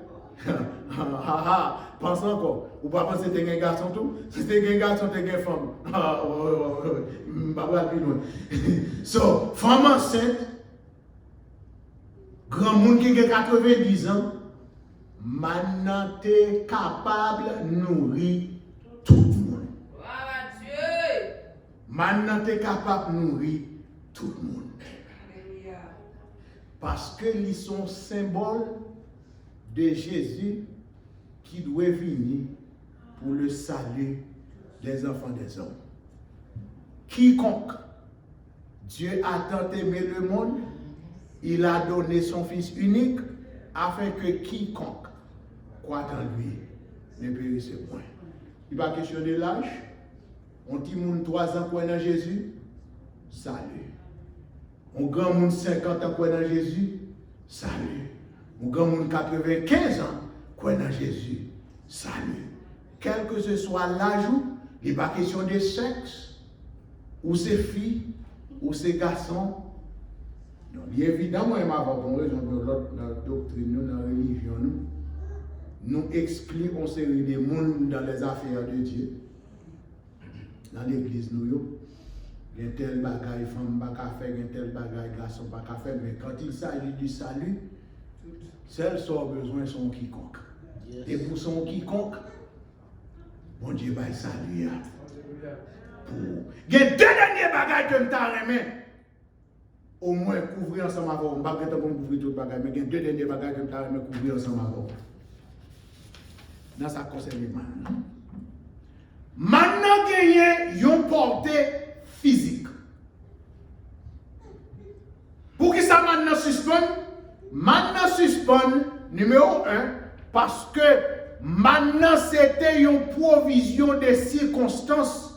Pense encore. Ou pas penser que tu es un garçon tout? Si tu es un garçon, tu es une femme. So, femme enceinte, grand monde qui a 90 ans, maintenant tu es capable de nourrir tout le monde. Maintenant tu es capable de nourrir tout le monde. Parce qu'ils sont symboles de Jésus qui doit venir pour le salut des enfants des hommes. Quiconque Dieu a tant aimé le monde, il a donné son Fils unique afin que quiconque croit en lui ne périsse point. Il va questionner l'âge. On dit moun 3 ans croit dans Jésus, salut. On grand monde 50 ans croit dans Jésus, salut. On grand monde 95 ans croit dans Jésus, salut. Quel que ce soit l'âge, il n'est pas question de sexe, ou c'est filles, ou c'est garçons. Donc, évidemment, il m'a pas bon raison de notre doctrine, dans la religion, nous excluons une série de monde dans les affaires de Dieu. Dans l'église, il y a tel bagaille, femme pas qu'à faire, il y a tel bagaille, garçon pas qu'à faire, mais quand il s'agit du salut, celles qui ont besoin sont quiconque. Et pour son quiconque, bon Dieu va saluer. Il y a 2 derniers bagailles que je t'ai au moins couvrir ensemble avec vous. Je ne vais pas couvrir tout le bagage, mais il y a 2 derniers bagages que je t'ai couvrir ensemble avec vous. Dans ça concerne maintenant. Maintenant qu'il y a une portée physique. Pour qui ça maintenant suspend? Maintenant suspend, numéro 1, parce que maintenant c'était une provision des circonstances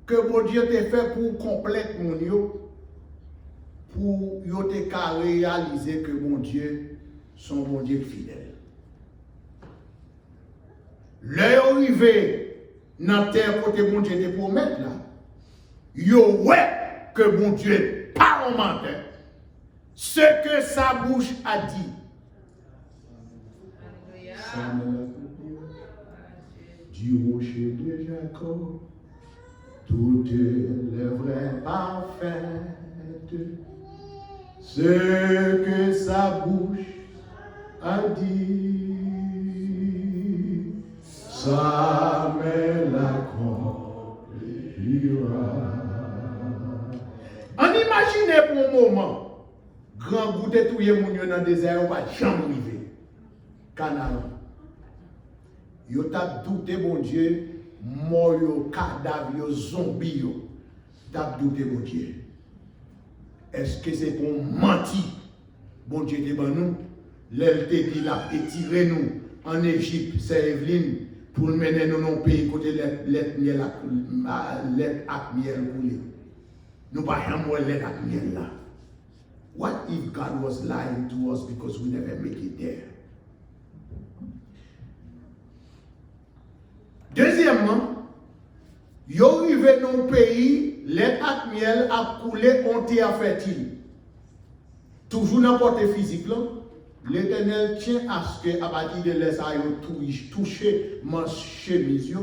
que mon Dieu t'a fait pour compléter mon Dieu, pour réaliser que mon Dieu, son mon Dieu fidèle. L'heure arrivée, dans la terre côté mon Dieu te promet là, yo ouais que mon Dieu pas en menteur. Ce que sa bouche a dit. Du rocher de Jacob, toutes les vraies parfaites. Ce que sa bouche a dit. Ça me l'accomplira. On imagine pour un moment, grand goût de tout le monde dans le désert, on va jamais arriver. Canaan. Yo t'a douté, mon Dieu, mort, cadavre, zombie, t'a douté, mon Dieu. Est-ce que c'est pour mentir bon Dieu te ban nous, l'elle il a étiré nous en Égypte, c'est Evelyne, pour mener nous dans le pays côté l'être miel ak miel coulé. Nous pas jamais l'être ak miel là. What if God was lying to us because we never make it there? Deuxièmement, yo arrivé dans le pays, l'être ak miel a coulé en terre fertile. Toujours n'importe physique là. L'Éternel tient à ce que, à partir de l'air, toucher ma chemise,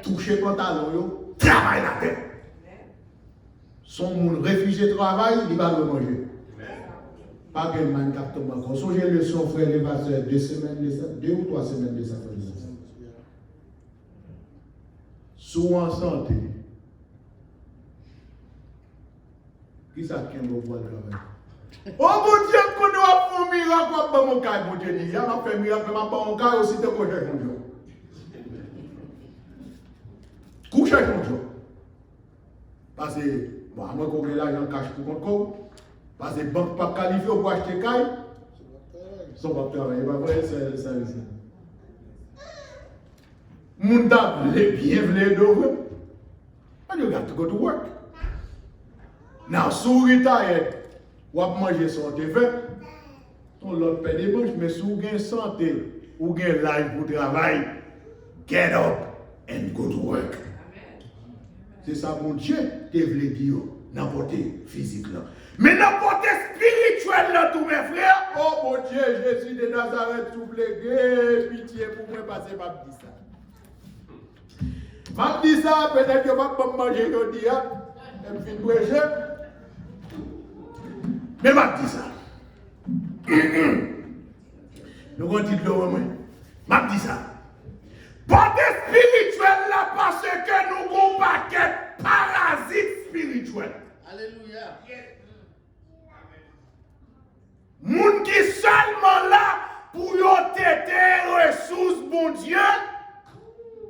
toucher pantalon, travaille la tête. Son monde réfugié travail, il va le manger. Pas que man capte ma cause. Songez le son frère les pasteurs 2 ou 3 semaines de ça. Sous en santé. Qui ça qui va voir le travail? Oh mon Dieu, qu'on a fait un miracle pour mon cas, mon Dieu. Il y a fait un miracle pour mon cas aussi de coucher mon Dieu. Coucher mon Dieu. Parce que, bon, moi, quand j'ai l'argent cash pour mon compte, parce que la banque pas qualifiée pour acheter caille, son pas travailler, pas vrai, c'est le service. Mon dame, les bienvenus d'ouvre. And you got to go to work. Now, so retired. Ou à manger santé fait, on l'autre paie des manches, mais si vous avez santé, ou avez life pour travail, get up and go to work. C'est ça, mon Dieu, te voulait dire, n'importe physique là. Mais n'importe spirituel là, tous mes frères, oh mon Dieu, Jésus de Nazareth, s'il vous plaît, pitié pour moi, passer ma dit ça. Ma dit ça, peut-être que je ne vais pas manger aujourd'hui, je vais me prêcher. Mais je dis ça. Nous avons dit le moi. Je dis ça. Pas de spirituel là parce que nous avons un paquet parasites spirituels. Alléluia. Moun qui seulement là pour y téter ressources bon Dieu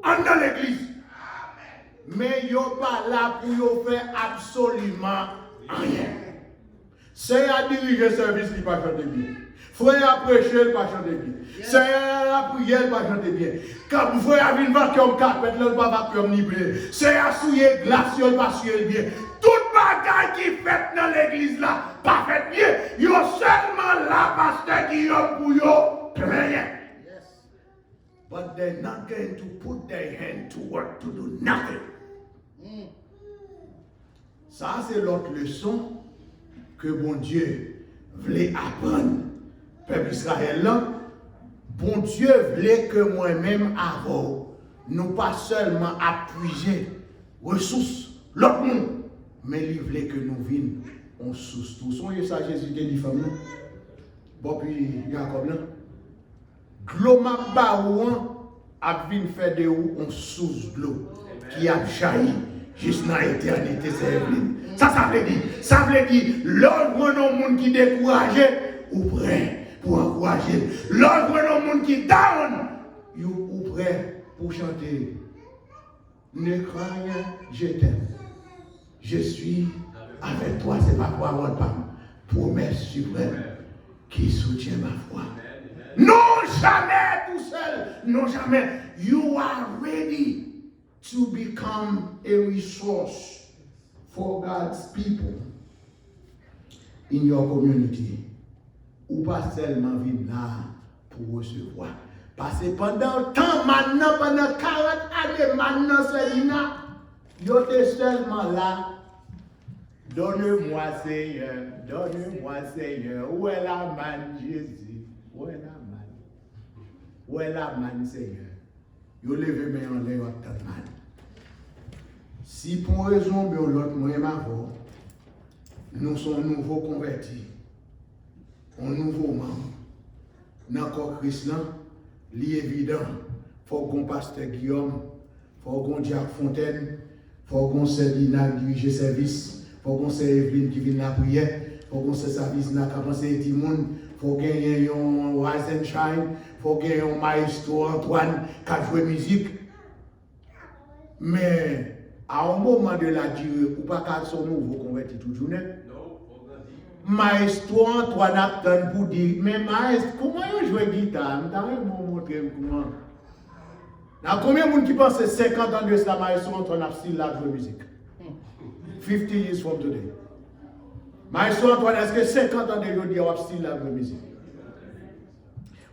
en dans l'église. Mais yo pas là pour y faire absolument rien. C'est à diriger le service qui va chanter bien. Frère à prêcher, il va chanter bien. C'est à prier, il va chanter bien. Quand vous frère à venir vacuum carpet, il va vacuum ni blé. C'est à souiller glace, il va souiller bien. Toute bagaille qui fait dans l'église là, pas fait bien. Yo seulement là, pasteur qui yo pour yo, rien. But they're not going to put their hand to work to do nothing. Ça, c'est l'autre leçon que bon Dieu voulait apprendre. Peuple Israël, bon Dieu voulait que moi-même avant, nous pas seulement appuyer ressources, l'autre monde, mais il voulait que nous vînes en source. Tout son ça Jésus dit femme. Bon puis Jacob là. Gloma baouan a vinn faire de ou en source de l'eau qui a jailli jusqu'à l'éternité. Ça veut dire, l'autre non monde qui découragé ou prêt pour encourager. L'autre non monde qui down ou prêt pour chanter. Ne crains rien, je t'aime. Je suis avec toi, c'est pas pour avoir pas. Promesse suprême qui soutient ma foi. Non jamais tout seul, non jamais. You are ready to become a resource for God's people in your community. Ou pas seulement venir là pour recevoir. Parce que pendant le temps, maintenant, pendant 40 années, maintenant, c'est là, yo t'es seulement là. Donne-moi Seigneur, où est la manne Jésus? Où est la manne? Où est la manne Seigneur? Yo levez mes en l'air à ta manne. Si pour raison, mais l'autre moyen m'avons, nous sommes nouveaux convertis, un nouveau membre. Dans le corps Christ, il est évident, il faut qu'on pasteur Guillaume, il faut qu'on Jacques Fontaine, il faut qu'on Céline diriger service. Il faut qu'on se Evelyne qui vient la prière, il faut qu'on se service qui a pensé tout le monde, il faut qu'il y ait un Rise and Shine, il faut qu'il y ait un maestro Antoine qui a joué musique. Mais à un moment de la durée, ou pas qu'à son nouveau converti toute journée. Maestro Antoine Acton pour dire, mais maestro, comment vous jouez guitare? Je vais vous montrer comment. Il y a combien de gens qui pensent 50 ans de cela, Maestro Antoine a still la jouer musique? 50 years from today. Maestro Antoine, est-ce que 50 ans de aujourd'hui, on a still la jouer musique?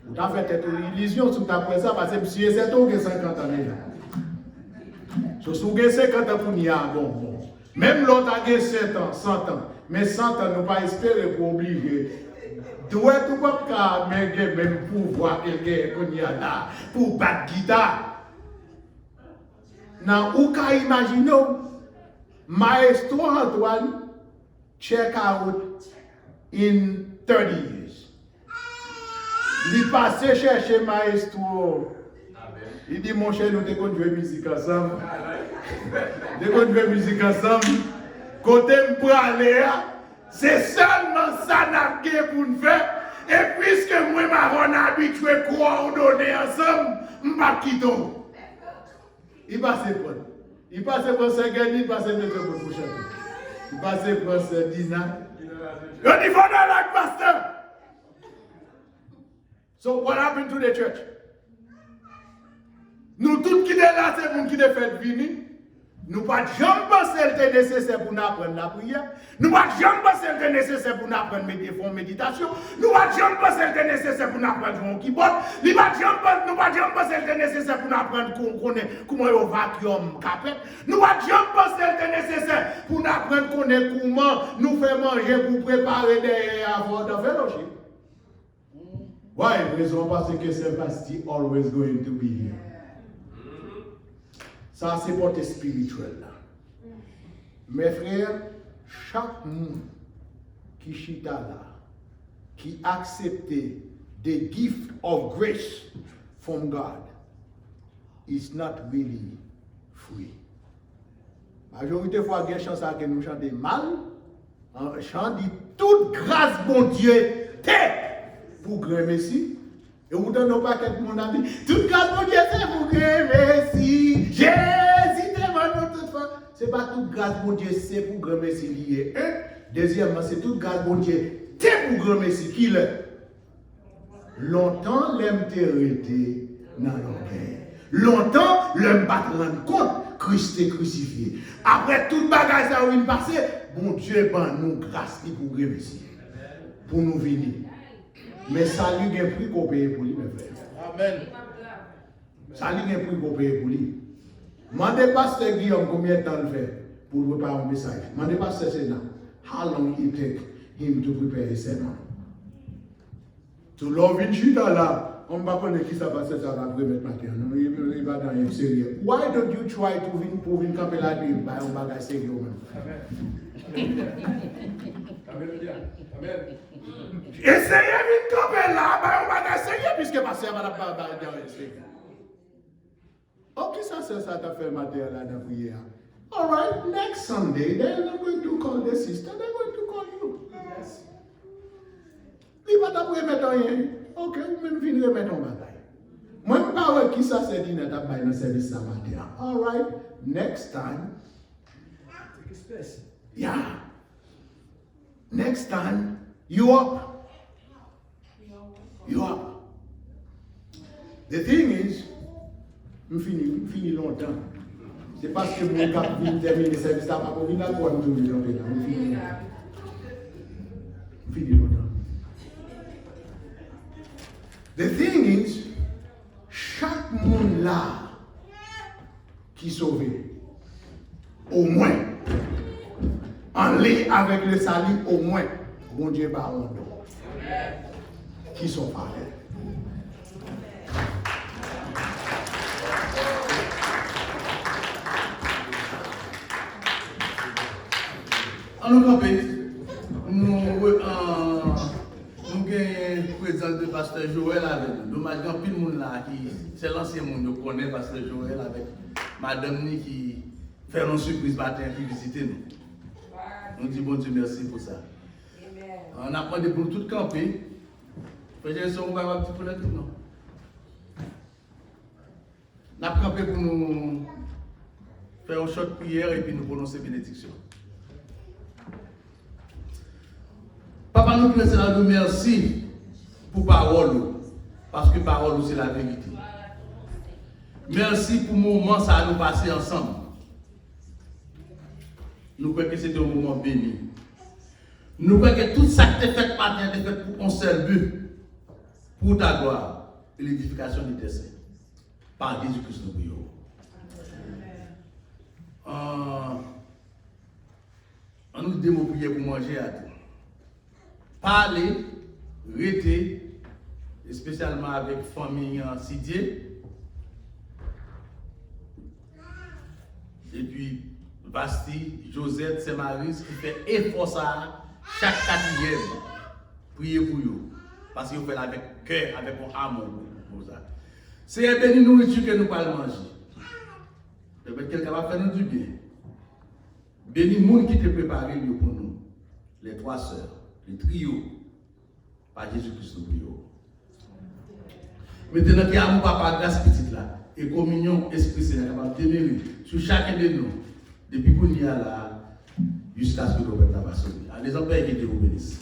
Vous avez fait une illusion sur ta ça parce que si c'est tout, 50 ans déjà. So, si vous avez 50 ans pour nous, bon. Même l'autre a 7 ans, 100 ans. Mais 100 ans, nous ne pas espérer pour obliger. Toi, tu ne peux pas même pouvoir qu'on y a là, pour battre guitare. Now, ou ka imagine, Maestro Antoine check out in 30 years. Il passe chercher Maestro. Il dit, mon cher, nous devons jouer musique ensemble. Nous devons jouer musique ensemble. Côté pour aller, c'est seulement ça pour nous faire. Et puisque moi, je suis habitué à coordonner ensemble, je ne vais pas quitter. Il passe pour. Il passe pour ce gars, il passe pour chanter. Il passe pour ce Dina. Il dit, il faut like pasteur. So what happened to the church? Nous tous qui sommes là, c'est pour qui sommes fait venir. Nous ne pouvons jamais penser que c'est nécessaire pour nous apprendre la prière. Nous ne pouvons jamais penser que c'est nécessaire pour nous apprendre la méditation. Nous ne pouvons jamais penser que c'est nécessaire pour nous apprendre mon keyboard. Nous ne pouvons jamais penser que c'est nécessaire pour nous apprendre comment on vacuum capet. Nous ne pouvons jamais penser que c'est nécessaire pour nous apprendre comment nous faire manger pour préparer des avoirs de fellowship. Why? Raison parce que c'est always going to be here. Ça, c'est votre spirituel. Mes frères, chaque monde qui chita là, qui accepte the gift of grace from God, is not really free. La majorité de fois, il y a une chance que nous chantons mal. On chante toute grâce, bon Dieu, pour grand Messie. Et vous donnez pas quelqu'un mon ami. Toute grâce, bon Dieu, c'est pour grand Messie. Jésus demande toutefois. Ce n'est pas toute grâce, bon Dieu, c'est pour grand Messie lié. Deuxièmement, c'est toute grâce, bon Dieu, c'est pour grand Messie qui l'est. Longtemps, l'aime t'arrêter dans l'orgueil. Longtemps, l'aime pas te rendre compte, Christ est crucifié. Après toute bagage ça où il passé, bon Dieu, ben nous grâce pour grand Messie. Pour nous venir. Mais ça lui a un prix qu'on paye pour lui, mes frères. Amen. Ça lui a un prix qu'on paye pour lui. Mandez pasteur Guillaume combien de temps il fait pour préparer un message. Mandez pasteur Sénat. How long it take him to prepare a sermon? To love in chita là, on ne va pas qui ça va se faire après mettre matin. Non, il va dans une série. Why don't you try to win pour une camper la nuit by un bagage sérieux même? Amen. Essayez de camper là, by un bagage sérieux puisque pasteur va pas dans une série. Ok, ça t'a fait matin là dans la prière. All right, next Sunday, they're not going to call the sister, they're going to call you. Yes. Il va t'apprendre mettre rien. Ok, même venir remettre en bataille. Moi, je ne sais pas qui ça c'est dit dans le service ce matin. All right, next time. Take a space. Yeah. Next time, you up. You up. The thing is, je finis longtemps. C'est parce que mon cap vient terminer le service là, pour venir là, pour nous dire je finis longtemps. The thing is, chaque monde là qui est sauvé, au moins, en lien avec le salut, au moins, bon Dieu va en don. Qui sont pareils. En campé, nous avons une présence de pasteur Joël avec nous. Dommage qu'il y a plus de monde là qui, c'est l'ancien monde qui connaît pasteur Joël avec madame Ni qui fait une surprise matin qui visite nous. On dit bon Dieu merci pour ça. On a demandé pour tout camper. Peut-être qu'on va avoir un petit peu de tout, non? On a campé pour nous faire une short prière et puis nous prononcer bénédiction. nous commençons à nous merci pour parole, parce que parole c'est la vérité. Merci pour le moment ça nous passer ensemble. Nous croyons que c'est un moment béni. Nous croyons que tout ça qui est fait par Dieu est fait pour un seul but, pour ta gloire et l'édification de tes saints. Par Jésus-Christ nous prions. On nous démo prier pour manger à tout. Parler, rester, spécialement avec famille en Sidier. Et puis, Basti, Josette, Saint-Marie, qui fait effort ça chaque quatrième. Priez pour eux. Parce qu'ils fait avec cœur, avec un amour pour ça. C'est une béni nourriture que nous pouvons manger. Quelqu'un va faire nous du bien. Béni le monde qui te préparé pour nous. Les trois sœurs, le trio. Par Jésus-Christ nous prions. Maintenant qu'il y a un papa grâce petite là, et communion esprit Saint capable de demeurer sur chacun de nous, depuis qu'on y a là, jusqu'à ce que nous puissions passer. Les empêches qui te vous bénissent.